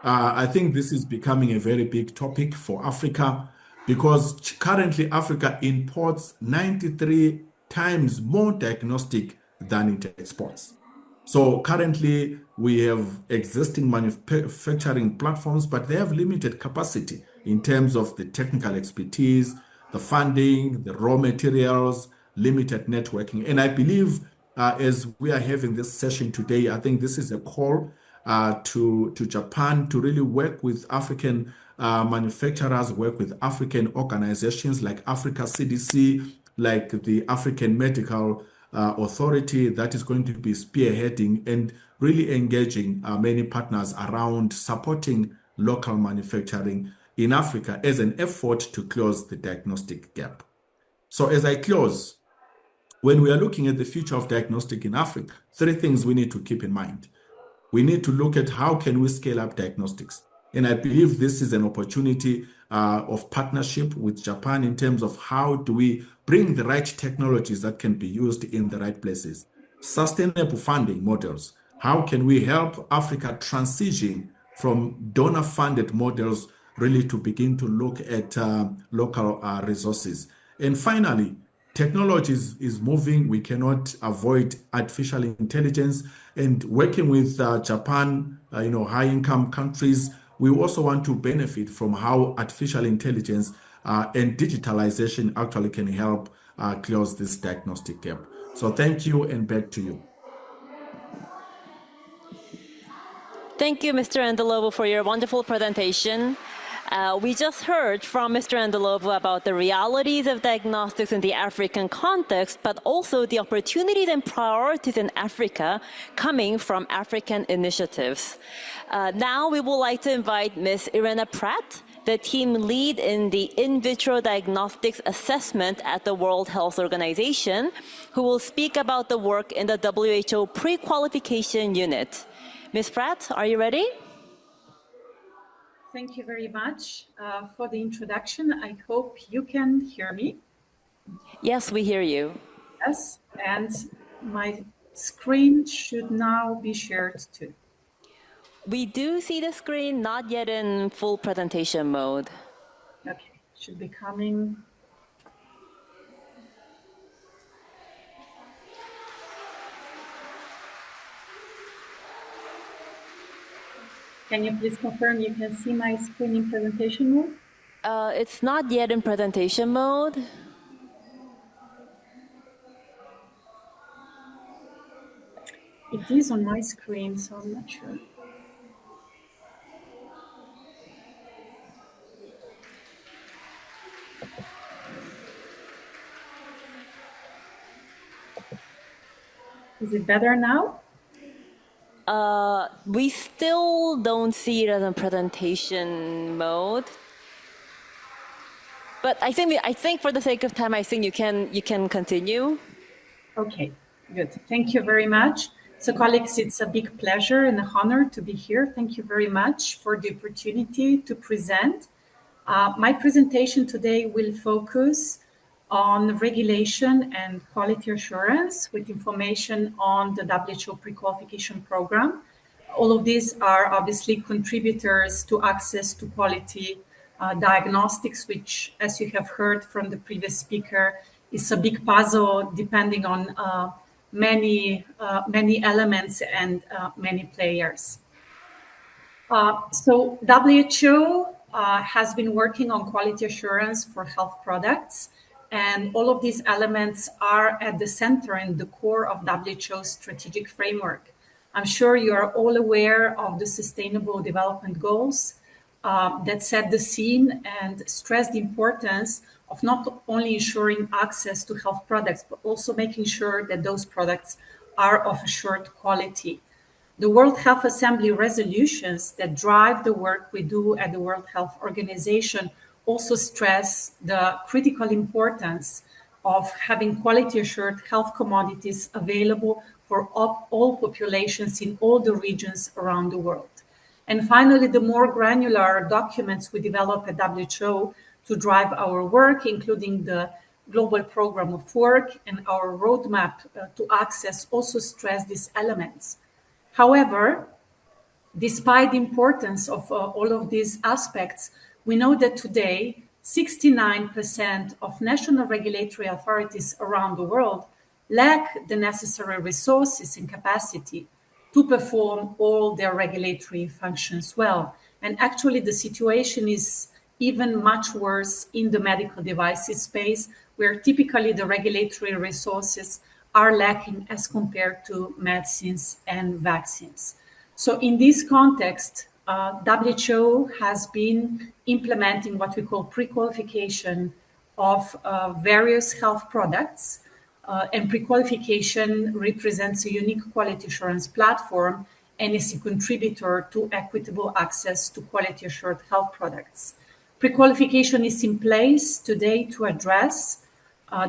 I think this is becoming a very big topic for Africa, because currently Africa imports 93 times more diagnostic than it exports. So currently we have existing manufacturing platforms, but they have limited capacity in terms of the technical expertise, the funding, the raw materials, limited networking. And I believe as we are having this session today, I think this is a call to Japan to really work with African manufacturers, work with African organizations like Africa CDC, like the African Medical Authority that is going to be spearheading and really engaging many partners around supporting local manufacturing in Africa as an effort to close the diagnostic gap. So as I close, when we are looking at the future of diagnostic in Africa, 3 things we need to keep in mind. We need to look at how can we scale up diagnostics. And I believe this is an opportunity of partnership with Japan in terms of how do we bring the right technologies that can be used in the right places. Sustainable funding models. How can we help Africa transition from donor-funded models really to begin to look at local resources? And finally, technology is moving. We cannot avoid artificial intelligence, and working with Japan, high-income countries, we also want to benefit from how artificial intelligence and digitalization actually can help close this diagnostic gap. So thank you, and back to you. Thank you, Mr. Andalovo, for your wonderful presentation. We just heard from Mr. Andalovo about the realities of diagnostics in the African context, but also the opportunities and priorities in Africa coming from African initiatives. Now we would like to invite Ms. Irena Pratt, the team lead in the in vitro diagnostics assessment at the World Health Organization, who will speak about the work in the WHO pre-qualification unit. Ms. Pratt, are you ready? Thank you very much for the introduction. I hope you can hear me. Yes, we hear you. Yes, and my screen should now be shared too. We do see the screen, not yet in full presentation mode. Okay, should be coming. Can you please confirm you can see my screen in presentation mode? It's not yet in presentation mode. It is on my screen, so I'm not sure. Is it better now? We still don't see it as a presentation mode. But I think for the sake of time, I think you can continue. Okay, good. Thank you very much. So colleagues, it's a big pleasure and an honor to be here. Thank you very much for the opportunity to present. My presentation today will focus on regulation and quality assurance with information on the WHO pre-qualification program. All of these are obviously contributors to access to quality diagnostics, which, as you have heard from the previous speaker, is a big puzzle depending on many elements and many players. So WHO has been working on quality assurance for health products, and all of these elements are at the center and the core of WHO's strategic framework. I'm sure you are all aware of the Sustainable Development Goals that set the scene and stress the importance of not only ensuring access to health products, but also making sure that those products are of assured quality. The World Health Assembly resolutions that drive the work we do at the World Health Organization also stress the critical importance of having quality assured health commodities available for all populations in all the regions around the world. And finally, the more granular documents we develop at WHO to drive our work, including the global program of work and our roadmap to access, also stress these elements. However, despite the importance of all of these aspects, we know that today 69% of national regulatory authorities around the world lack the necessary resources and capacity to perform all their regulatory functions well. And actually, the situation is even much worse in the medical devices space, where typically the regulatory resources are lacking as compared to medicines and vaccines. So in this context, WHO has been implementing what we call pre-qualification of various health products, and pre-qualification represents a unique quality assurance platform and is a contributor to equitable access to quality assured health products. Pre-qualification is in place today to address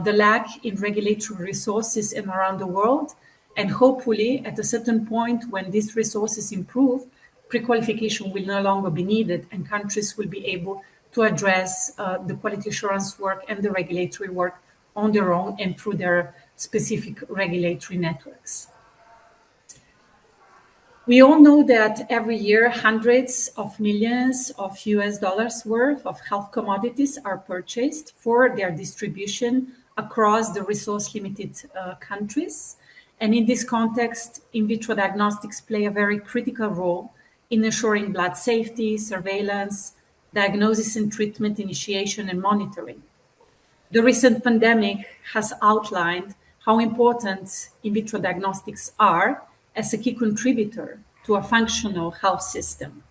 the lack in regulatory resources in around the world, and hopefully at a certain point when these resources improve, pre-qualification will no longer be needed and countries will be able to address the quality assurance work and the regulatory work on their own and through their specific regulatory networks. We all know that every year hundreds of millions of US dollars worth of health commodities are purchased for their distribution across the resource-limited countries. And in this context, in vitro diagnostics play a very critical role in ensuring blood safety, surveillance, diagnosis and treatment initiation and monitoring. The recent pandemic has outlined how important in vitro diagnostics are as a key contributor to a functional health system.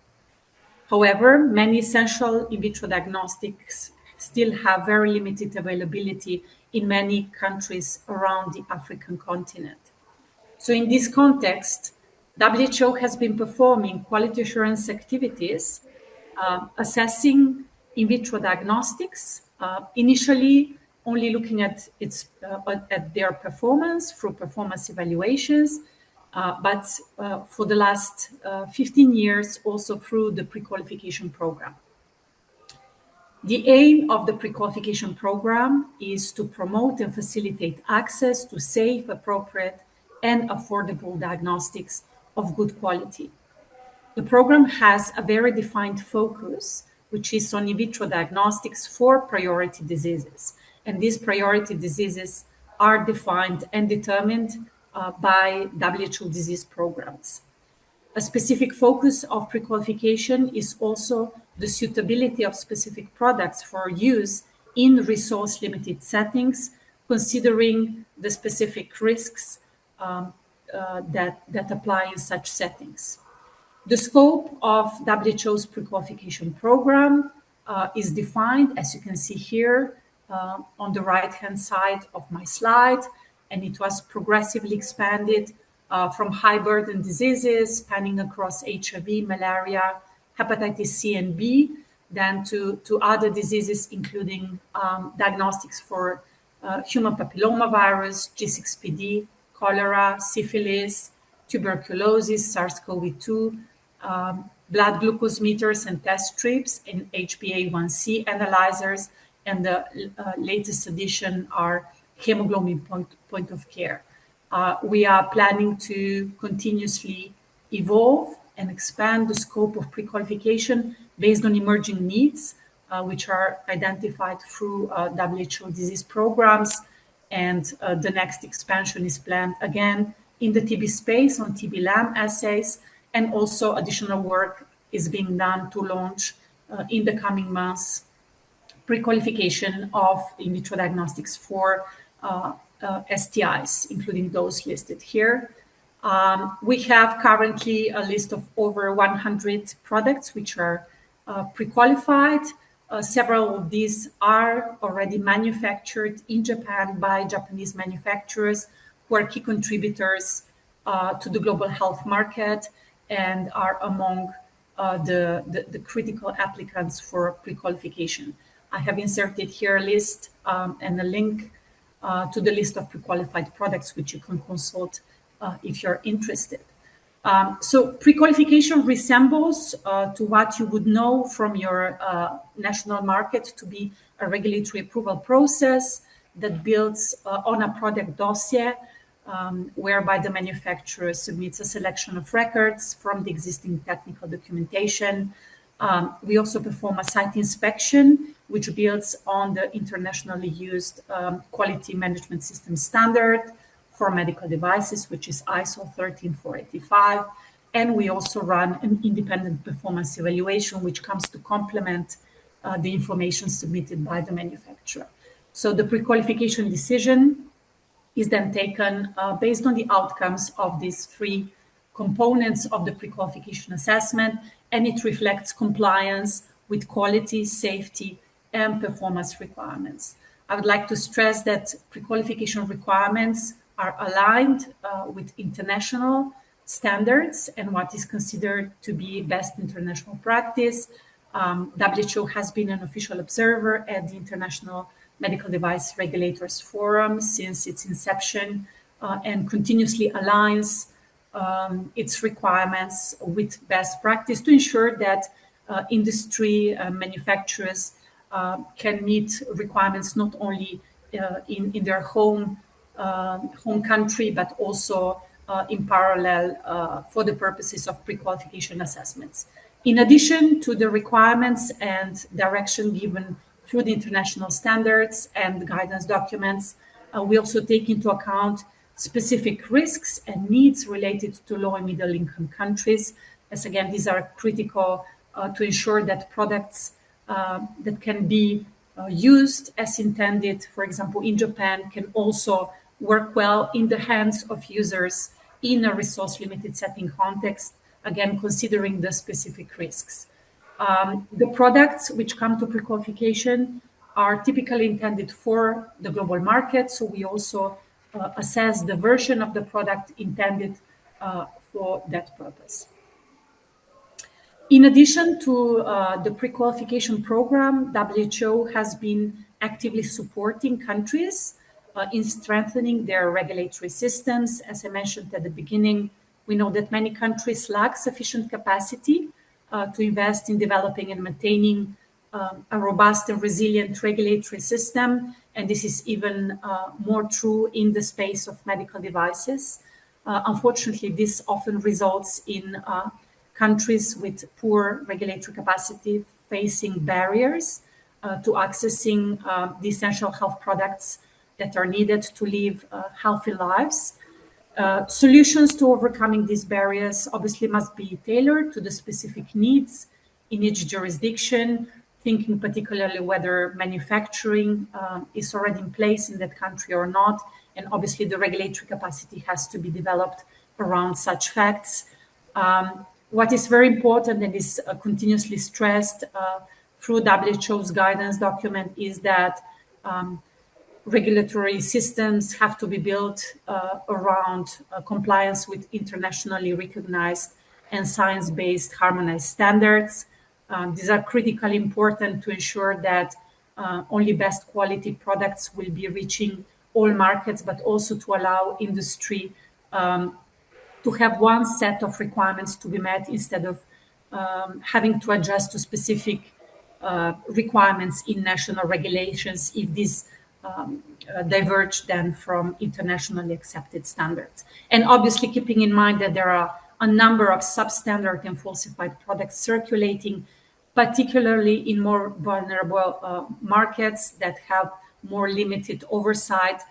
However, many essential in vitro diagnostics still have very limited availability in many countries around the African continent. So in this context, WHO has been performing quality assurance activities, assessing in vitro diagnostics, initially only looking at their performance through performance evaluations, but for the last 15 years also through the pre-qualification program. The aim of the pre-qualification program is to promote and facilitate access to safe, appropriate, and affordable diagnostics of good quality. The program has a very defined focus, which is on in vitro diagnostics for priority diseases. And these priority diseases are defined and determined by WHO disease programs. A specific focus of pre-qualification is also the suitability of specific products for use in resource-limited settings, considering the specific risks that apply in such settings. The scope of WHO's pre-qualification program is defined, as you can see here, on the right-hand side of my slide, and it was progressively expanded from high-burden diseases spanning across HIV, malaria, hepatitis C and B, then to other diseases, including diagnostics for human papillomavirus, G6PD, cholera, syphilis, tuberculosis, SARS-CoV-2, blood glucose meters and test strips, and HbA1c analyzers, and the latest addition are hemoglobin point of care. We are planning to continuously evolve and expand the scope of pre-qualification based on emerging needs, which are identified through WHO disease programs. And the next expansion is planned again in the TB space on TB LAM assays, and also additional work is being done to launch in the coming months pre-qualification of in vitro diagnostics for STIs, including those listed here. We have currently a list of over 100 products which are pre-qualified. Several of these are already manufactured in Japan by Japanese manufacturers who are key contributors to the global health market and are among the critical applicants for pre-qualification. I have inserted here a list and a link to the list of pre-qualified products, which you can consult if you're interested. So pre-qualification resembles to what you would know from your national market to be a regulatory approval process that builds on a product dossier, whereby the manufacturer submits a selection of records from the existing technical documentation. We also perform a site inspection, which builds on the internationally used quality management system standard for medical devices, which is ISO 13485. And we also run an independent performance evaluation, which comes to complement the information submitted by the manufacturer. So the pre-qualification decision is then taken based on the outcomes of these three components of the pre-qualification assessment, and it reflects compliance with quality, safety, and performance requirements. I would like to stress that pre-qualification requirements are aligned with international standards and what is considered to be best international practice. WHO has been an official observer at the International Medical Device Regulators Forum since its inception and continuously aligns its requirements with best practice to ensure that industry manufacturers can meet requirements not only in their home country, but also in parallel for the purposes of pre-qualification assessments. In addition to the requirements and direction given through the international standards and guidance documents, we also take into account specific risks and needs related to low and middle income countries, as again, these are critical to ensure that products that can be used as intended, for example, in Japan, can also work well in the hands of users in a resource-limited setting context, again, considering the specific risks. The products which come to pre-qualification are typically intended for the global market, so we also assess the version of the product intended for that purpose. In addition to the pre-qualification program, WHO has been actively supporting countries in strengthening their regulatory systems. As I mentioned at the beginning, we know that many countries lack sufficient capacity to invest in developing and maintaining a robust and resilient regulatory system. And this is even more true in the space of medical devices. Unfortunately, this often results in countries with poor regulatory capacity facing barriers to accessing the essential health products that are needed to live healthy lives. Solutions to overcoming these barriers obviously must be tailored to the specific needs in each jurisdiction, thinking particularly whether manufacturing is already in place in that country or not. And obviously the regulatory capacity has to be developed around such facts. What is very important and is continuously stressed through WHO's guidance document is that regulatory systems have to be built around compliance with internationally recognized and science-based harmonized standards. These are critically important to ensure that only best quality products will be reaching all markets, but also to allow industry to have one set of requirements to be met instead of having to adjust to specific requirements in national regulations if these diverge then from internationally accepted standards. And obviously keeping in mind that there are a number of substandard and falsified products circulating, particularly in more vulnerable markets that have more limited oversight.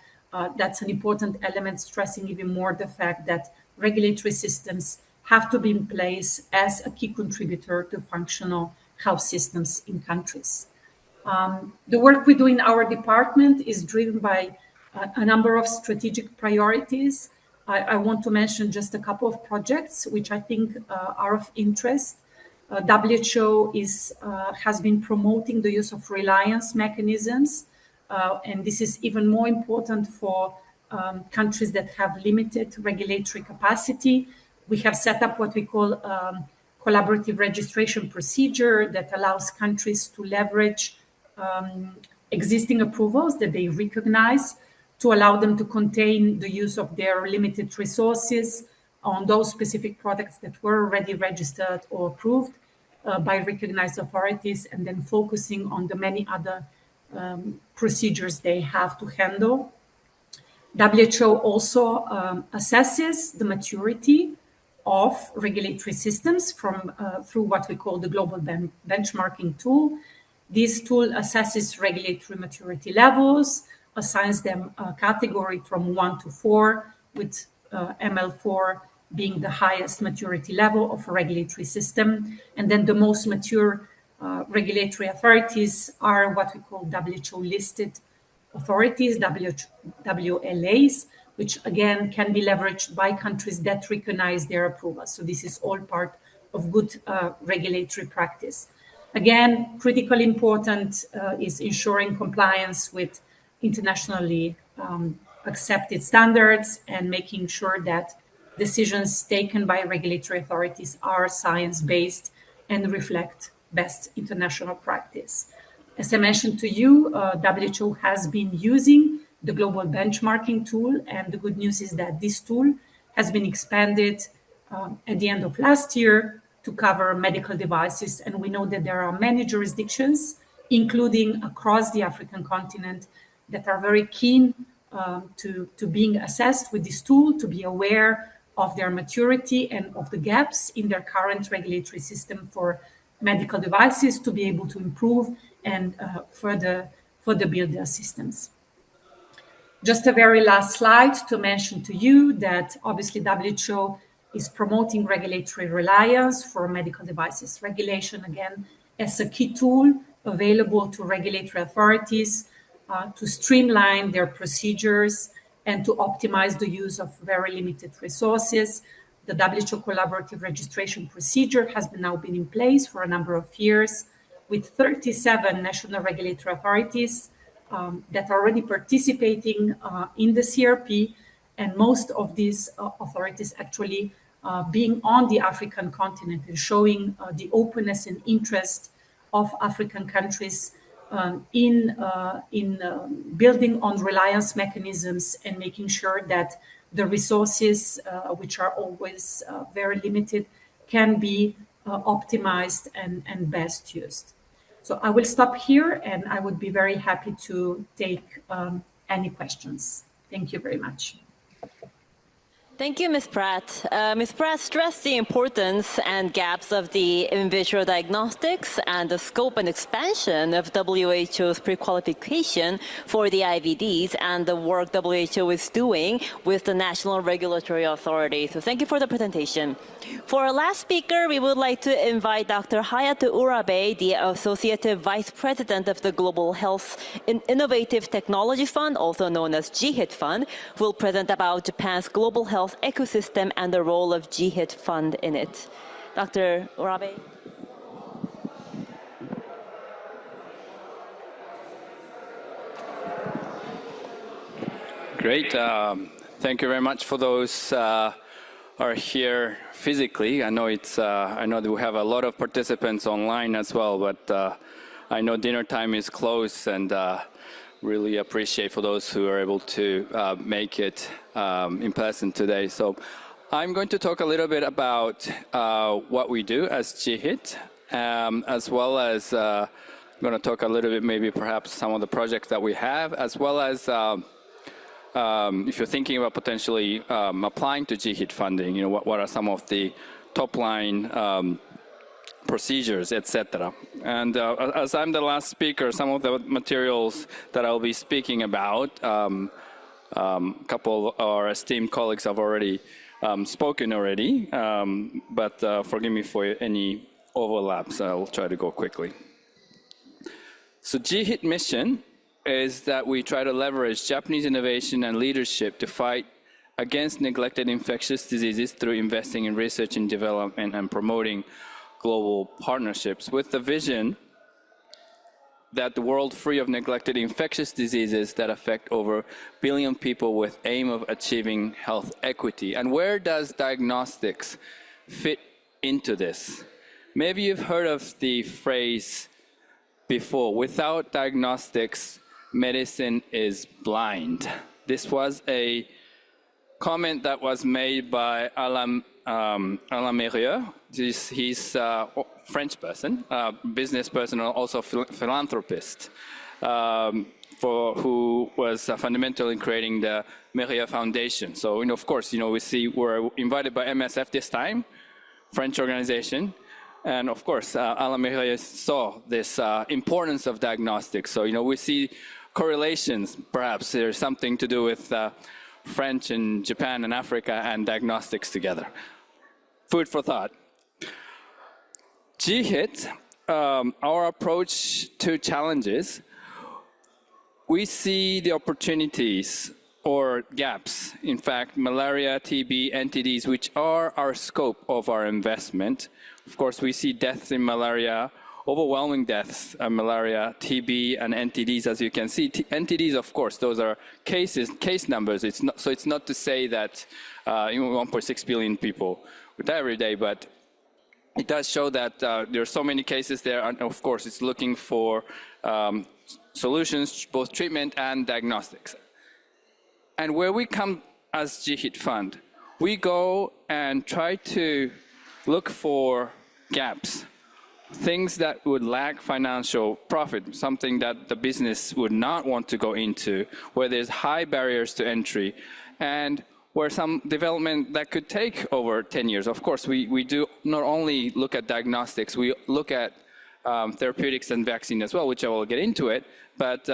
That's an important element, stressing even more the fact that regulatory systems have to be in place as a key contributor to functional health systems in countries. The work we do in our department is driven by a number of strategic priorities. I want to mention just a couple of projects which I think are of interest. WHO has been promoting the use of reliance mechanisms, and this is even more important for countries that have limited regulatory capacity. We have set up what we call collaborative registration procedure that allows countries to leverage existing approvals that they recognize to allow them to contain the use of their limited resources on those specific products that were already registered or approved by recognized authorities, and then focusing on the many other procedures they have to handle. WHO also assesses the maturity of regulatory systems through what we call the global benchmarking tool. This tool assesses regulatory maturity levels, assigns them a category from 1 to 4, with ML4 being the highest maturity level of a regulatory system. And then the most mature regulatory authorities are what we call WHO-listed authorities, WLAs, which again can be leveraged by countries that recognize their approval. So this is all part of good regulatory practice. Again, critically important is ensuring compliance with internationally accepted standards and making sure that decisions taken by regulatory authorities are science-based and reflect best international practice. As I mentioned to you, WHO has been using the global benchmarking tool, and the good news is that this tool has been expanded at the end of last year to cover medical devices, and we know that there are many jurisdictions, including across the African continent, that are very keen to being assessed with this tool, to be aware of their maturity and of the gaps in their current regulatory system for medical devices, to be able to improve and further build their systems. Just a very last slide to mention to you that obviously WHO is promoting regulatory reliance for medical devices regulation, again, as a key tool available to regulatory authorities to streamline their procedures and to optimize the use of very limited resources. The WHO collaborative registration procedure has now been in place for a number of years, with 37 national regulatory authorities that are already participating in the CRP, and most of these authorities actually being on the African continent and showing the openness and interest of African countries in building on reliance mechanisms and making sure that the resources, which are always very limited, can be optimized and best used. So I will stop here, and I would be very happy to take any questions. Thank you very much. Thank you, Ms. Pratt. Ms. Pratt stressed the importance and gaps of the in vitro diagnostics and the scope and expansion of WHO's pre-qualification for the IVDs and the work WHO is doing with the national regulatory authority. So thank you for the presentation. For our last speaker, we would like to invite Dr. Hayato Urabe, the Associate Vice President of the Global Health Innovative Technology Fund, also known as GHIT Fund, who will present about Japan's global health ecosystem and the role of GHIT Fund in it. Dr. Urabe. Great. Thank you very much for those are here physically. I know that we have a lot of participants online as well, but I know dinner time is close, and really appreciate for those who are able to make it in person today. So I'm going to talk a little bit about what we do as GHIT, as well as I'm going to talk a little bit, maybe perhaps some of the projects that we have, as well as if you're thinking about potentially applying to GHIT funding, what are some of the top line procedures, etc. And as I'm the last speaker, some of the materials that I'll be speaking about, a couple of our esteemed colleagues have already spoken already, but forgive me for any overlaps. I'll try to go quickly. So GHIT mission is that we try to leverage Japanese innovation and leadership to fight against neglected infectious diseases through investing in research and development and promoting global partnerships with the vision that the world free of neglected infectious diseases that affect over 1 billion people with aim of achieving health equity. And where does diagnostics fit into this? Maybe you've heard of the phrase before, without diagnostics, medicine is blind. This was a comment that was made by Alain Mérieux. He's a French person, business person, also philanthropist, who was fundamental in creating the Mérieux Foundation. So, of course, we see we're invited by MSF this time, French organization. And of course, Alain Mérieux saw this importance of diagnostics. So, we see correlations. Perhaps there's something to do with French and Japan and Africa and diagnostics together. Food for thought. GHIT, our approach to challenges, we see the opportunities or gaps. In fact, malaria, TB, NTDs, which are our scope of our investment. Of course, we see deaths in malaria, overwhelming deaths in malaria, TB, and NTDs, as you can see. NTDs, of course, those are case numbers. It's not to say that 1.6 billion people would die every day, but it does show that there are so many cases there, and of course, it's looking for solutions, both treatment and diagnostics. And where we come as GHIT Fund, we go and try to look for gaps, things that would lack financial profit, something that the business would not want to go into, where there's high barriers to entry, and where some development that could take over 10 years. Of course, we do not only look at diagnostics, we look at therapeutics and vaccine as well, which I will get into it, but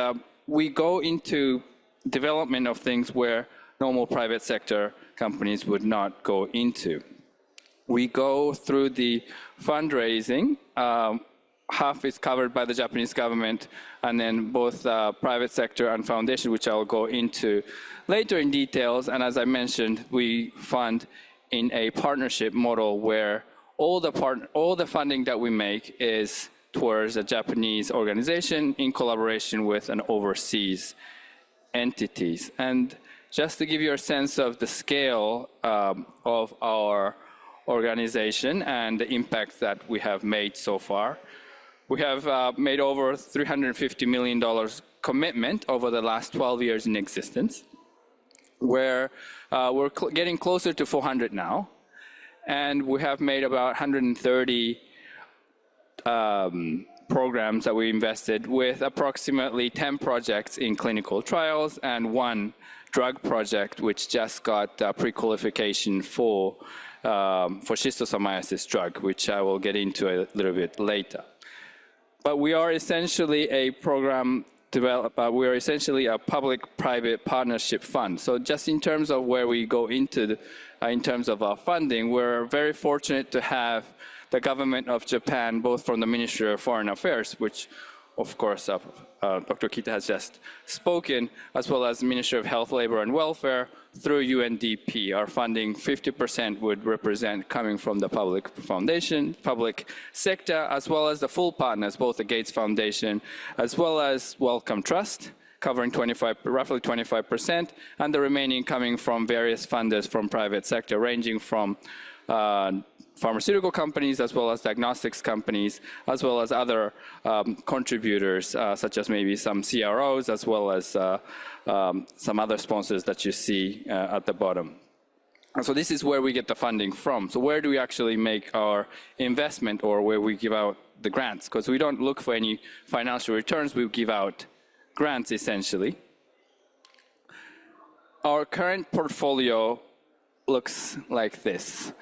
we go into development of things where normal private sector companies would not go into. We go through the fundraising. Half is covered by the Japanese government, and then both private sector and foundation, which I'll go into later in details. And as I mentioned, we fund in a partnership model where all the funding that we make is towards a Japanese organization in collaboration with an overseas entities. And just to give you a sense of the scale of our organization and the impact that we have made so far, we have made over $350 million commitment over the last 12 years in existence, where we're getting closer to 400 now, and we have made about 130 programs that we invested with approximately 10 projects in clinical trials and 1 drug project which just got pre-qualification for schistosomiasis drug, which I will get into a little bit later. But we are essentially a program developer. We are essentially a public-private partnership fund. So just in terms of where we go into, in terms of our funding, we're very fortunate to have the government of Japan, both from the Ministry of Foreign Affairs, which of course Dr. Kita has just spoken, as well as the Ministry of Health, Labor and Welfare, through UNDP. Our funding, 50% would represent coming from the public foundation, public sector, as well as the full partners, both the Gates Foundation, as well as Wellcome Trust, covering roughly 25%, and the remaining coming from various funders from private sector, ranging from pharmaceutical companies, as well as diagnostics companies, as well as other contributors, such as maybe some CROs, as well as some other sponsors that you see at the bottom. And so this is where we get the funding from. So where do we actually make our investment, or where we give out the grants? Because we don't look for any financial returns, we give out grants essentially. Our current portfolio looks like this.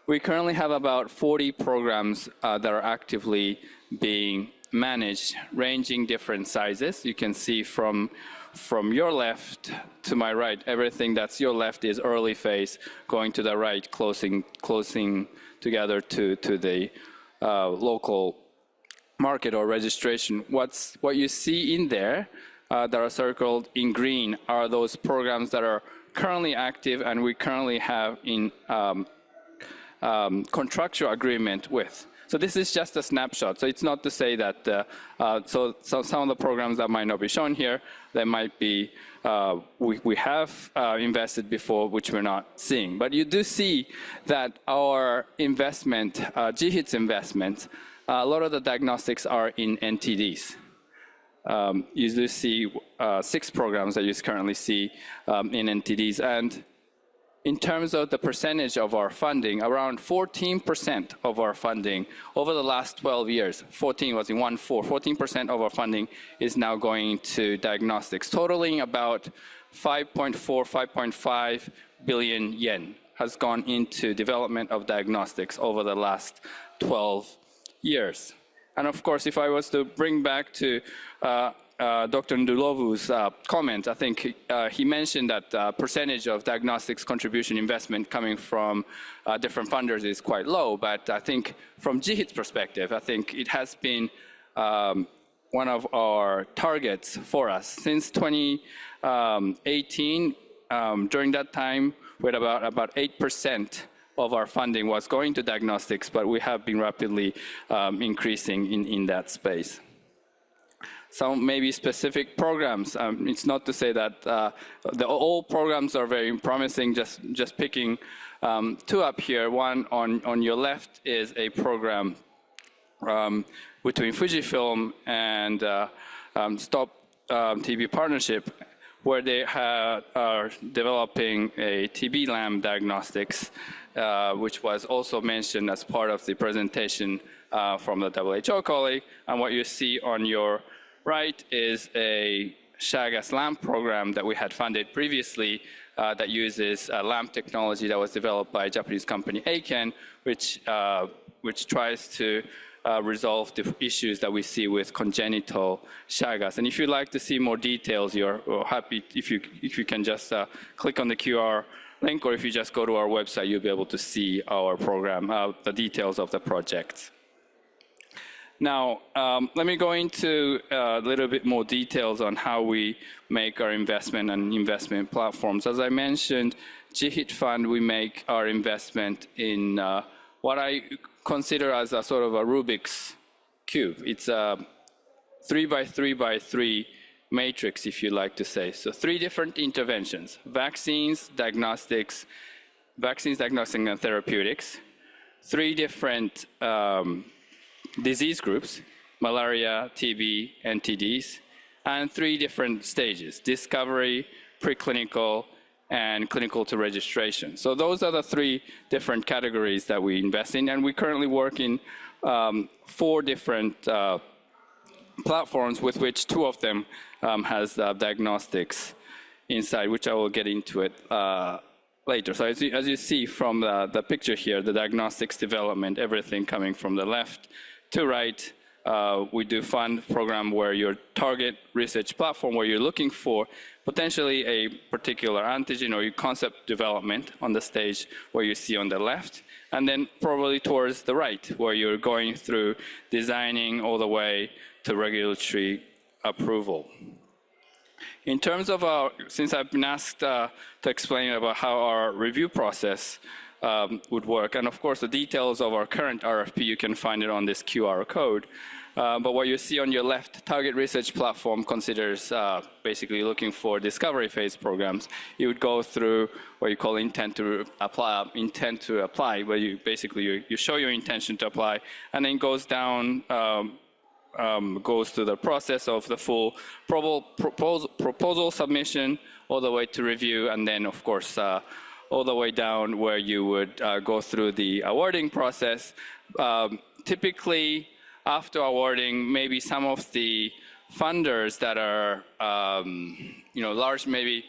We currently have about 40 programs that are actively being managed, ranging different sizes. You can see from your left to my right, everything that's your left is early phase, going to the right, closing together to the local market or registration. What you see in there that are circled in green are those programs that are currently active and we currently have in contractual agreement with. So this is just a snapshot. So it's not to say that, so some of the programs that might not be shown here, they might be, we have invested before, which we're not seeing. But you do see that our investment, GHIT's investments, a lot of the diagnostics are in NTDs. you do see 6 programs that you currently see in NTDs. And in terms of the percentage of our funding, around 14% of our funding over the last 12 years, 14 was in 14% of our funding is now going to diagnostics, totaling about 5.4, 5.5 billion yen has gone into development of diagnostics over the last 12 years. And of course, if I was to bring back to Dr. Ndulovu's comment, I think he mentioned that percentage of diagnostics contribution investment coming from different funders is quite low, but I think from GHIT's perspective, I think it has been one of our targets for us. Since 2018, during that time, we had about 8% of our funding was going to diagnostics, but we have been rapidly increasing in that space. Some maybe specific programs. It's not to say that all programs are very promising, just picking 2 up here. One on your left is a program between Fujifilm and Stop TB Partnership, where they are developing a TB LAM diagnostics, which was also mentioned as part of the presentation from the WHO colleague. And what you see on your right is a Chagas LAMP program that we had funded previously that uses LAMP technology that was developed by a Japanese company, Aiken, which tries to resolve the issues that we see with congenital Chagas. And if you'd like to see more details, you're happy if you can just click on the QR link, or if you just go to our website, you'll be able to see our program, the details of the project. Now, let me go into a little bit more details on how we make our investment and investment platforms. As I mentioned, GHIT Fund, we make our investment in what I consider as a sort of a Rubik's Cube. It's a 3x3x3 matrix, if you like to say. So 3 different interventions: vaccines, diagnostics, and therapeutics. 3 different disease groups: malaria, TB, NTDs, and 3 different stages: discovery, preclinical, and clinical to registration. So those are the 3 different categories that we invest in, and we currently work in 4 different platforms, with which 2 of them has diagnostics inside, which I will get into it later. So as you see from the picture here, the diagnostics development, everything coming from the left to right. We do fund program where your target research platform, where you're looking for potentially a particular antigen or your concept development on the stage where you see on the left, and then probably towards the right, where you're going through designing all the way to regulatory approval. In terms of since I've been asked to explain about how our review process would work, and of course the details of our current RFP, you can find it on this QR code. But what you see on your left, target research platform considers basically looking for discovery phase programs. You would go through what you call intent to apply, where you basically you show your intention to apply, and then goes down, goes through the process of the full proposal submission, all the way to review, and then of course all the way down where you would go through the awarding process. Typically, after awarding, maybe some of the funders that are, large, maybe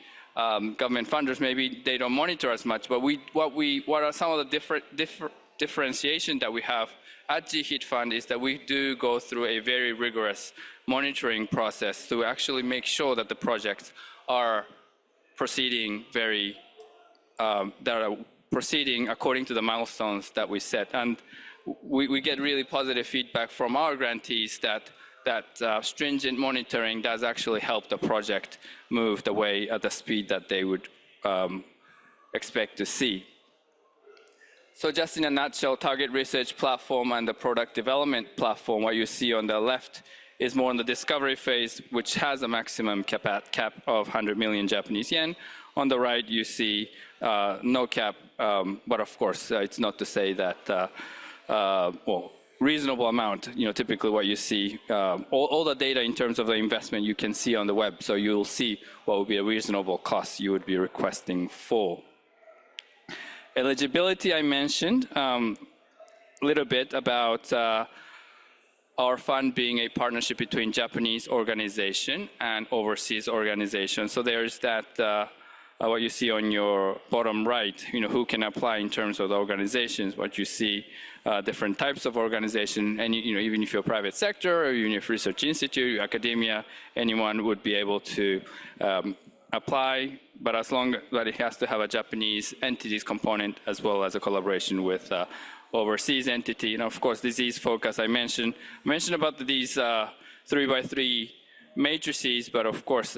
government funders, maybe they don't monitor as much. But what are some of the differentiation that we have at GHIT Fund is that we do go through a very rigorous monitoring process to actually make sure that the projects are proceeding according to the milestones that we set. And we get really positive feedback from our grantees that stringent monitoring does actually help the project move the way at the speed that they would expect to see. So just in a nutshell, target research platform and the product development platform, what you see on the left is more in the discovery phase, which has a maximum cap of 100 million Japanese yen. On the right, you see no cap, but of course, it's not to say that reasonable amount, typically what you see, all the data in terms of the investment you can see on the web, so you'll see what would be a reasonable cost you would be requesting for. Eligibility, I mentioned a little bit about our fund being a partnership between Japanese organization and overseas organization. So there's that, what you see on your bottom right, who can apply in terms of the organizations, what you see, different types of organization, and even if you're private sector or even if research institute, academia, anyone would be able to apply, but as long as it has to have a Japanese entities component as well as a collaboration with overseas entity. And of course, disease focus, I mentioned about these 3x3 matrices, but of course,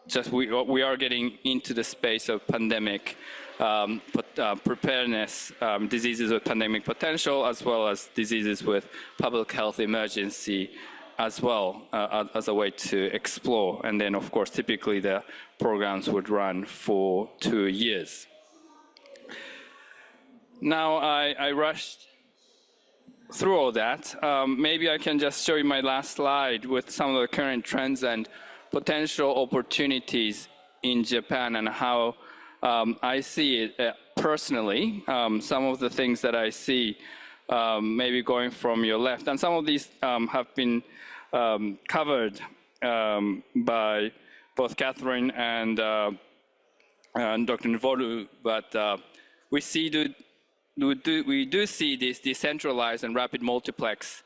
just we are getting into the space of pandemic preparedness, diseases with pandemic potential, as well as diseases with public health emergency as well, as a way to explore. And then, of course, typically the programs would run for 2 years. Now, I rushed through all that. Maybe I can just show you my last slide with some of the current trends and potential opportunities in Japan and how I see it personally. Some of the things that I see, maybe going from your left, and some of these have been covered by both Catherine and Dr. Nvoru, but we do see this decentralized and rapid multiplex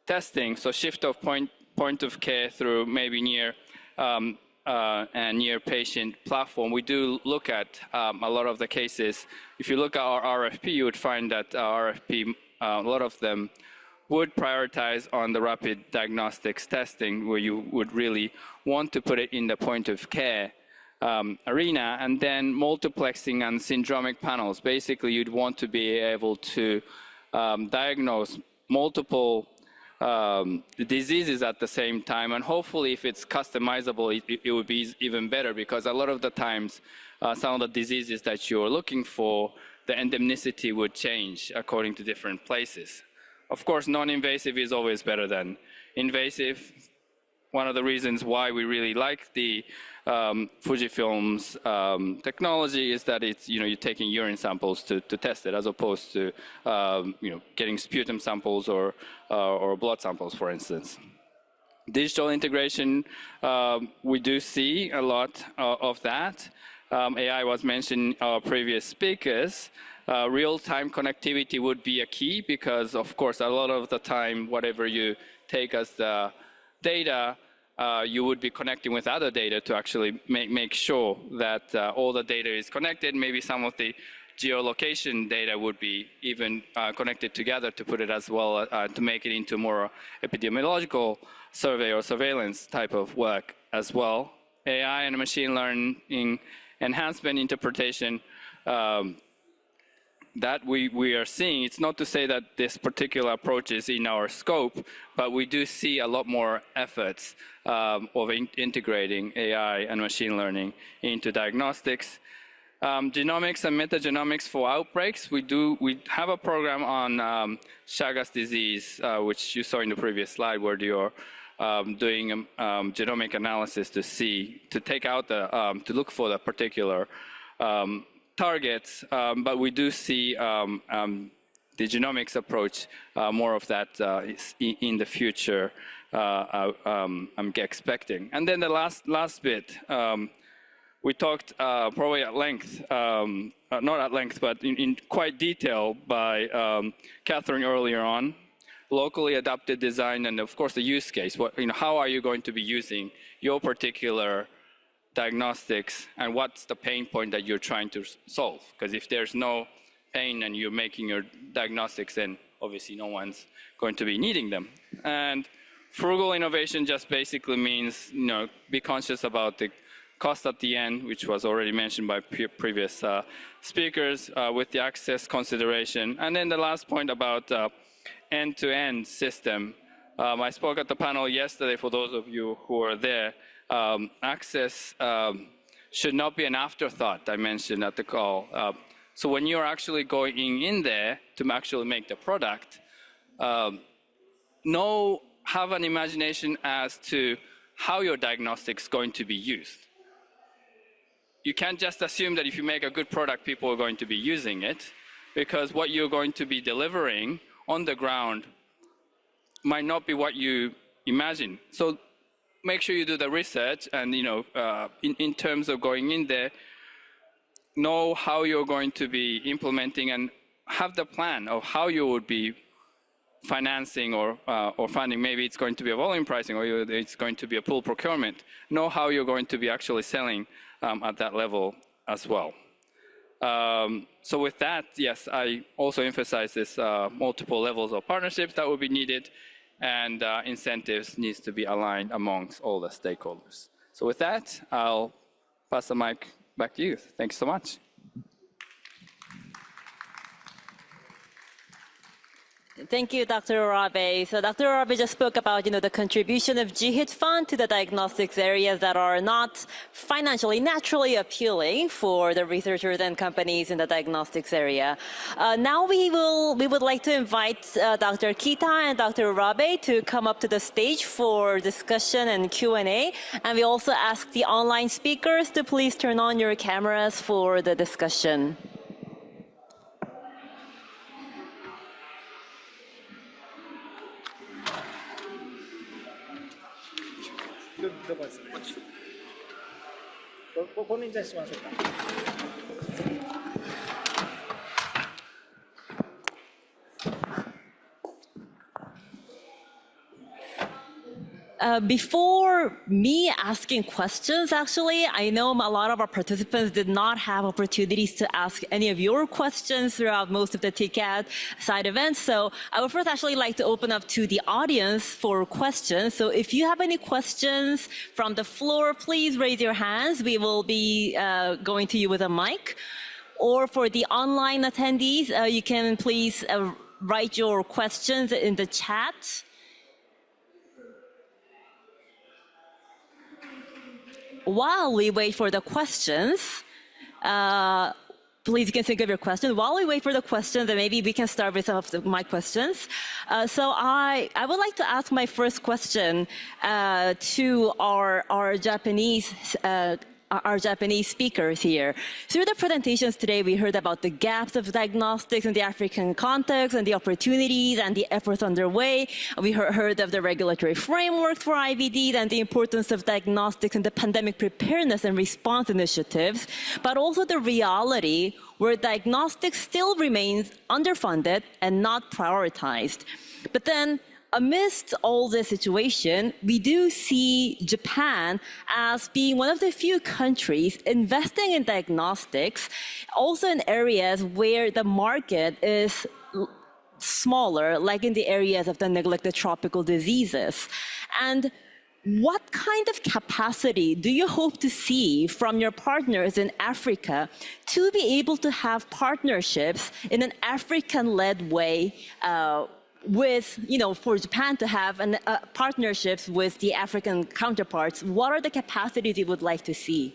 testing, so shift of point of care through maybe near and near patient platform. We do look at a lot of the cases. If you look at our RFP, you would find that our RFP, a lot of them would prioritize on the rapid diagnostics testing, where you would really want to put it in the point of care arena, and then multiplexing and syndromic panels. Basically, you'd want to be able to diagnose multiple diseases at the same time, and hopefully if it's customizable, it would be even better, because a lot of the times some of the diseases that you're looking for, the endemicity would change according to different places. Of course, non-invasive is always better than invasive. One of the reasons why we really like the Fujifilm's technology is that it's, you're taking urine samples to test it, as opposed to, getting sputum samples or blood samples, for instance. Digital integration, we do see a lot of that. AI was mentioned in our previous speakers. Real-time connectivity would be a key, because, of course, a lot of the time, whatever you take as the data, you would be connecting with other data to actually make sure that all the data is connected. Maybe some of the geolocation data would be even connected together to put it as well, to make it into more epidemiological survey or surveillance type of work as well. AI and machine learning enhancement interpretation, that we are seeing. It's not to say that this particular approach is in our scope, but we do see a lot more efforts of integrating AI and machine learning into diagnostics. Genomics and metagenomics for outbreaks. We have a program on Chagas disease, which you saw in the previous slide, where you're doing genomic analysis to take out to look for the particular targets, but we do see the genomics approach, more of that in the future, I'm expecting. And then the last bit, we talked probably at length, not at length, but in quite detail by Catherine earlier on, locally adapted design, and of course the use case. How are you going to be using your particular diagnostics, and what's the pain point that you're trying to solve? Because if there's no pain and you're making your diagnostics, then obviously no one's going to be needing them. And frugal innovation just basically means, be conscious about the cost at the end, which was already mentioned by previous speakers, with the access consideration. And then the last point about end-to-end system. I spoke at the panel yesterday, for those of you who are there. Access should not be an afterthought, I mentioned at the call. So when you're actually going in there to actually make the product, have an imagination as to how your diagnostics is going to be used. You can't just assume that if you make a good product, people are going to be using it, because what you're going to be delivering on the ground might not be what you imagine. So make sure you do the research, and in terms of going in there, know how you're going to be implementing and have the plan of how you would be financing or funding. Maybe it's going to be a volume pricing, or it's going to be a pool procurement. Know how you're going to be actually selling at that level as well. So with that, yes, I also emphasize this multiple levels of partnerships that will be needed, and incentives needs to be aligned amongst all the stakeholders. So with that, I'll pass the mic back to you. Thank you so much. Thank you, Dr. Orabe. So Dr. Orabe just spoke about, the contribution of GHIT Fund to the diagnostics areas that are not financially, naturally appealing for the researchers and companies in the diagnostics area. Now we would like to invite Dr. Kita and Dr. Orabe to come up to the stage for discussion and Q&A. And we also ask the online speakers to please turn on your cameras for the discussion. Before me asking questions, actually, I know a lot of our participants did not have opportunities to ask any of your questions throughout most of the TICAD side events. So I would first actually like to open up to the audience for questions. So if you have any questions from the floor, please raise your hands. We will be going to you with a mic. Or for the online attendees, you can please write your questions in the chat. While we wait for the questions, please you can think of your questions. While we wait for the questions, and maybe we can start with some of my questions. So I would like to ask my first question to our Japanese speakers here. Through the presentations today, we heard about the gaps of diagnostics in the African context and the opportunities and the efforts underway. We heard of the regulatory framework for IVDs and the importance of diagnostics in the pandemic preparedness and response initiatives, but also the reality where diagnostics still remains underfunded and not prioritized. But then, amidst all this situation, we do see Japan as being one of the few countries investing in diagnostics, also in areas where the market is smaller, like in the areas of the neglected tropical diseases. And what kind of capacity do you hope to see from your partners in Africa to be able to have partnerships in an African-led way with, for Japan to have partnerships with the African counterparts? What are the capacities you would like to see?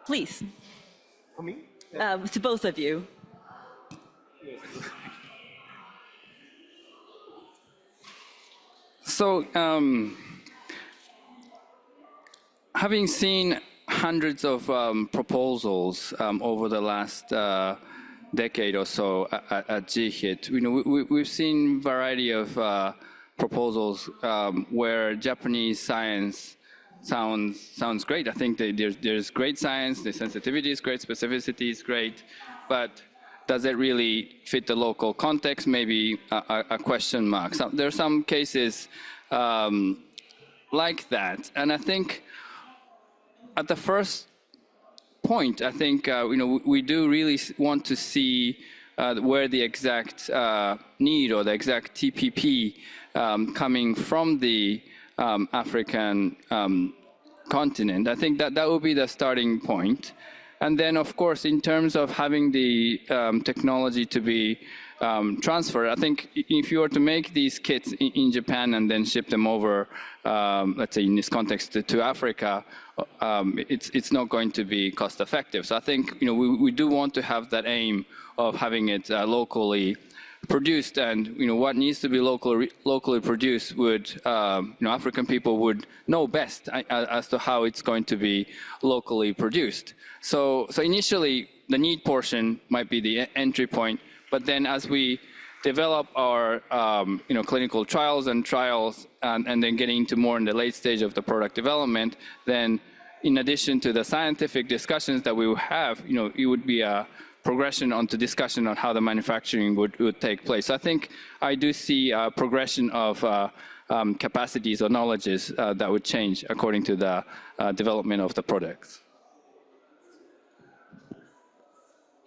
Please. For me? To both of you. So, having seen hundreds of proposals over the last decade or so at GHIT, we've seen a variety of proposals where Japanese science sounds great. I think there's great science, the sensitivity is great, specificity is great, but does it really fit the local context? Maybe a question mark. So there are some cases like that, and I think at the first point, I think we do really want to see where the exact need or the exact TPP coming from the African continent. I think that will be the starting point. And then, of course, in terms of having the technology to be transferred, I think if you were to make these kits in Japan and then ship them over, let's say in this context to Africa, it's not going to be cost effective. So I think we do want to have that aim of having it locally produced, and what needs to be locally produced would African people would know best as to how it's going to be locally produced. So initially the need portion might be the entry point, but then as we develop our clinical trials and then getting into more in the late stage of the product development, then in addition to the scientific discussions that we will have, it would be a progression onto discussion on how the manufacturing would take place. So I think I do see a progression of capacities or knowledges that would change according to the development of the products.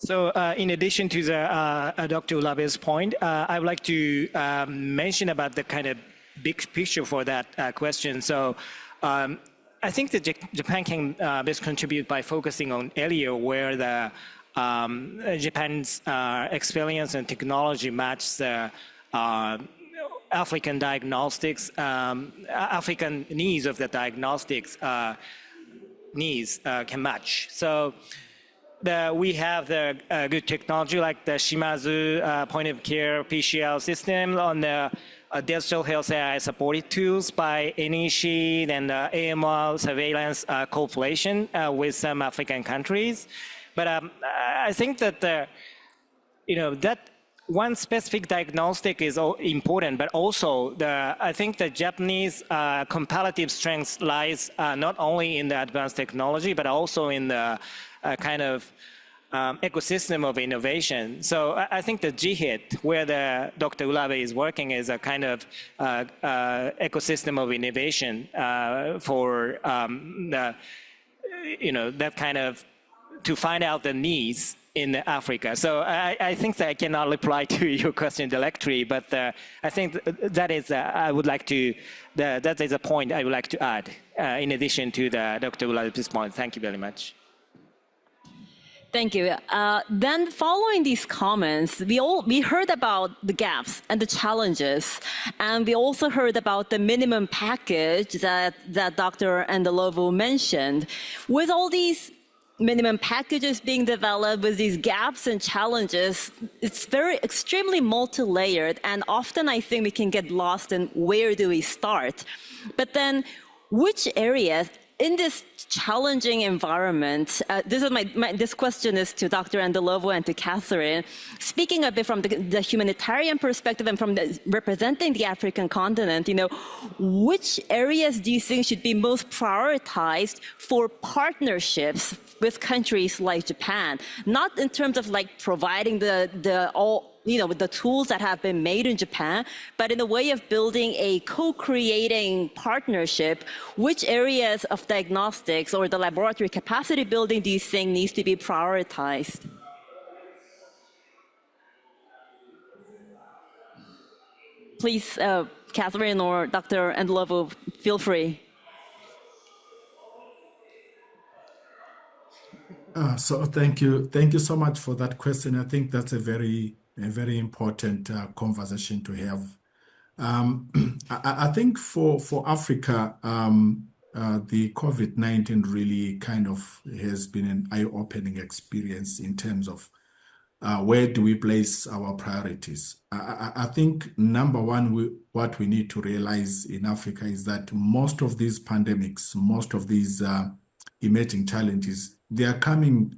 So in addition to the Dr. Ulabe's point, I would like to mention about the kind of big picture for that question. So I think that Japan can best contribute by focusing on area where the Japan's experience and technology match the African diagnostics, African needs of the diagnostics needs can match. So we have the good technology like the Shimazu point of care PCR system on the digital health AI supported tools by NEC and AML surveillance cooperation with some African countries. But I think that that one specific diagnostic is important, but also I think the Japanese comparative strength lies not only in the advanced technology, but also in the kind of ecosystem of innovation. So I think the GHIT, where the Dr. Ulabe is working, is a kind of ecosystem of innovation for that kind of to find out the needs in Africa. So I think that I cannot reply to your question directly, but I think that is that is a point I would like to add in addition to the Dr. Ulabe's point. Thank you very much. Thank you. Then following these comments, we heard about the gaps and the challenges, and we also heard about the minimum package that Dr. Andalovo mentioned. With all these minimum packages being developed, with these gaps and challenges, it's extremely multi-layered, and often I think we can get lost in where do we start. But then which areas in this challenging environment, this question is to Dr. Andalovo and to Catherine. Speaking a bit from the humanitarian perspective and from representing the African continent, which areas do you think should be most prioritized for partnerships with countries like Japan? Not in terms of like providing with the tools that have been made in Japan, but in a way of building a co-creating partnership. Which areas of diagnostics or the laboratory capacity building do you think needs to be prioritized? Please, Catherine or Dr. Andalovo, feel free. So thank you so much for that question. I think that's a very important conversation to have. I think for Africa, the COVID-19 really kind of has been an eye-opening experience in terms of where do we place our priorities. I think number one, what we need to realize in Africa is that most of these pandemics, most of these emerging challenges, they are coming,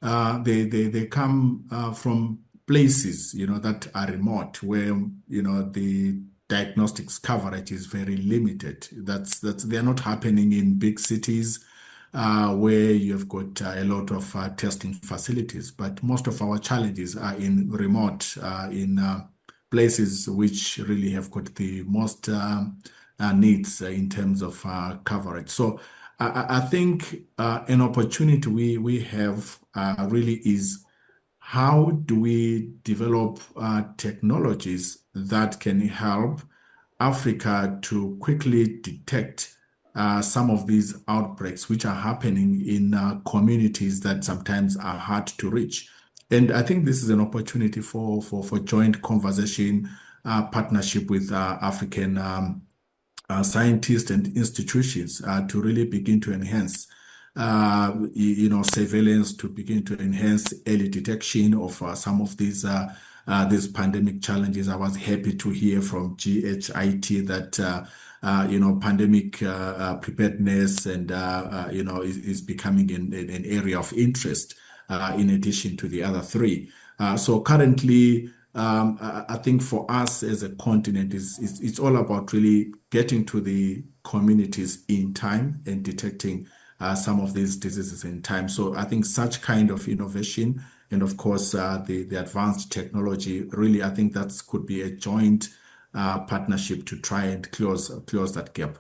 they come from places, that are remote, where, the diagnostics coverage is very limited. They're not happening in big cities where you've got a lot of testing facilities, but most of our challenges are in remote, in places which really have got the most needs in terms of coverage. So I think an opportunity we have really is how do we develop technologies that can help Africa to quickly detect some of these outbreaks which are happening in communities that sometimes are hard to reach. And I think this is an opportunity for joint conversation, partnership with African scientists and institutions to really begin to enhance surveillance, to begin to enhance early detection of some of these pandemic challenges. I was happy to hear from GHIT that pandemic preparedness and is becoming an area of interest in addition to the other three. So currently, I think for us as a continent, it's all about really getting to the communities in time and detecting some of these diseases in time. So I think such kind of innovation and of course the advanced technology, really, I think that could be a joint partnership to try and close that gap.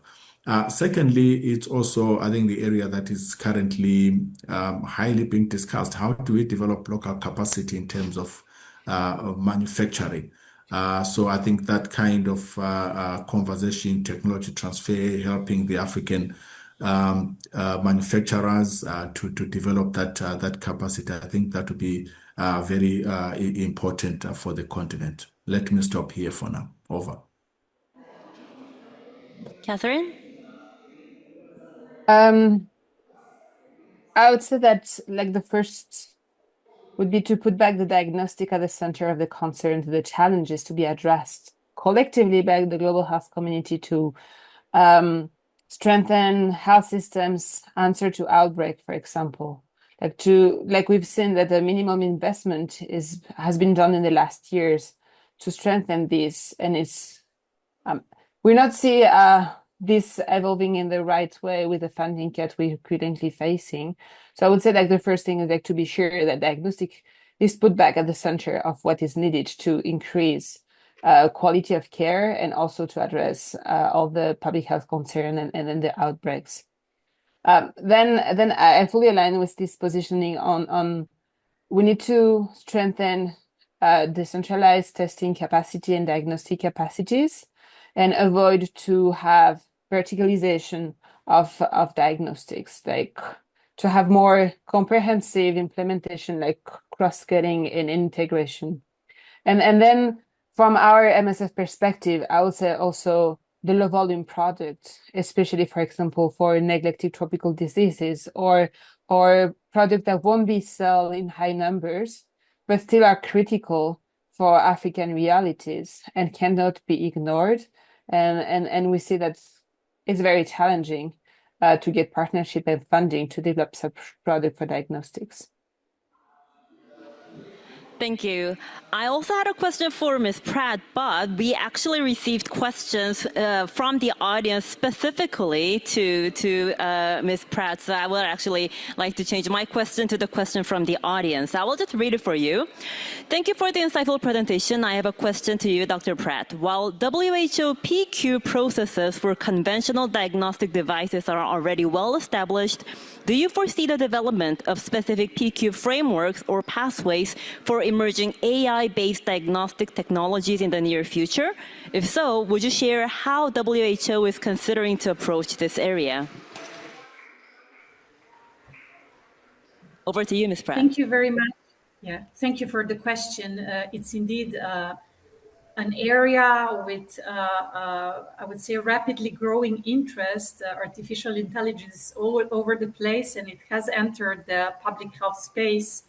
Secondly, it's also, I think, the area that is currently highly being discussed. How do we develop local capacity in terms of manufacturing? So I think that kind of conversation, technology transfer, helping the African manufacturers to develop that capacity, I think that would be very important for the continent. Let me stop here for now. Over. Catherine? I would say that the first would be to put back the diagnostic at the center of the concern, to the challenges to be addressed collectively by the global health community to strengthen health systems, answer to outbreak, for example. We've seen that the minimum investment has been done in the last years to strengthen this, and it's we're not see this evolving in the right way with the funding cut we're currently facing. So I would say the first thing is to be sure that diagnostic is put back at the center of what is needed to increase quality of care and also to address all the public health concern and then the outbreaks. Then I fully align with this positioning on we need to strengthen decentralized testing capacity and diagnostic capacities and avoid to have verticalization of diagnostics, to have more comprehensive implementation, cross-cutting and integration. And then from our MSF perspective, I would say also the low volume product, especially, for example, for neglected tropical diseases or product that won't be sold in high numbers, but still are critical for African realities and cannot be ignored. And we see that it's very challenging to get partnership and funding to develop such product for diagnostics. Thank you. I also had a question for Ms. Pratt, but we actually received questions from the audience specifically to Ms. Pratt. So I would actually like to change my question to the question from the audience. I will just read it for you. Thank you for the insightful presentation. I have a question to you, Dr. Pratt. While WHO PQ processes for conventional diagnostic devices are already well established, do you foresee the development of specific PQ frameworks or pathways for emerging AI-based diagnostic technologies in the near future? If so, would you share how WHO is considering to approach this area? Over to you, Ms. Pratt. Thank you very much. Yeah, thank you for the question. It's indeed an area with, I would say, rapidly growing interest. Artificial intelligence all over the place, and it has entered the public health space.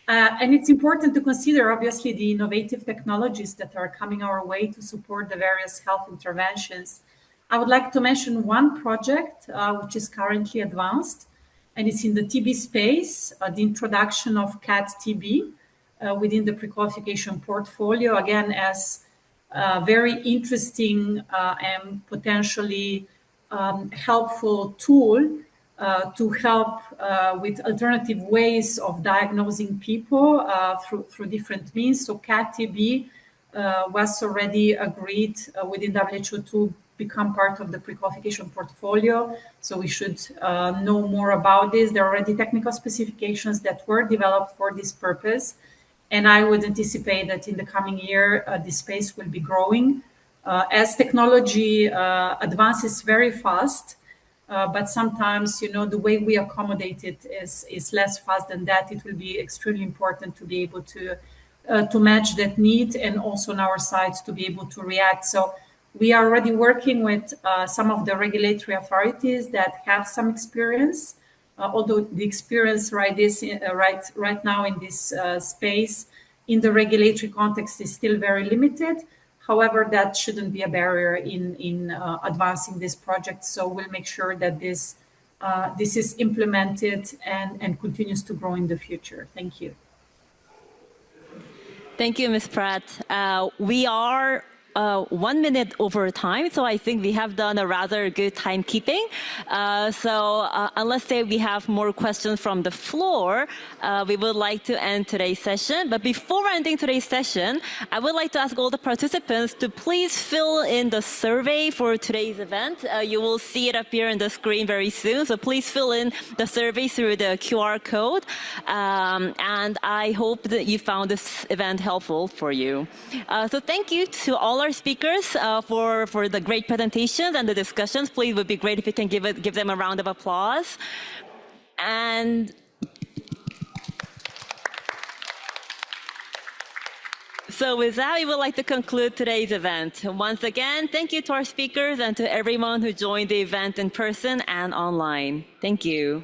And it's important to consider, obviously, the innovative technologies that are coming our way to support the various health interventions. I would like to mention one project which is currently advanced, and it's in the TB space, the introduction of CAD-TB within the pre-qualification portfolio, again, as a very interesting and potentially helpful tool to help with alternative ways of diagnosing people through different means. So CAD-TB was already agreed within WHO to become part of the pre-qualification portfolio. So we should know more about this. There are already technical specifications that were developed for this purpose. And I would anticipate that in the coming year, this space will be growing. As technology advances very fast, but sometimes, you know, the way we accommodate it is less fast than that. It will be extremely important to be able to match that need, and also on our side to be able to react. So we are already working with some of the regulatory authorities that have some experience, although the experience right now in this space in the regulatory context is still very limited. However, that shouldn't be a barrier in advancing this project. So we'll make sure that this is implemented and continues to grow in the future. Thank you. Thank you, Ms. Pratt. We are 1 minute over time, so I think we have done a rather good timekeeping. Unless we have more questions from the floor, we would like to end today's session. But before ending today's session, I would like to ask all the participants to please fill in the survey for today's event. You will see it appear on the screen very soon, so please fill in the survey through the QR code. And I hope that you found this event helpful for you. So thank you to all our speakers for the great presentations and the discussions. Please, it would be great if you can give them a round of applause. And so with that, we would like to conclude today's event. Once again, thank you to our speakers and to everyone who joined the event in person and online. Thank you.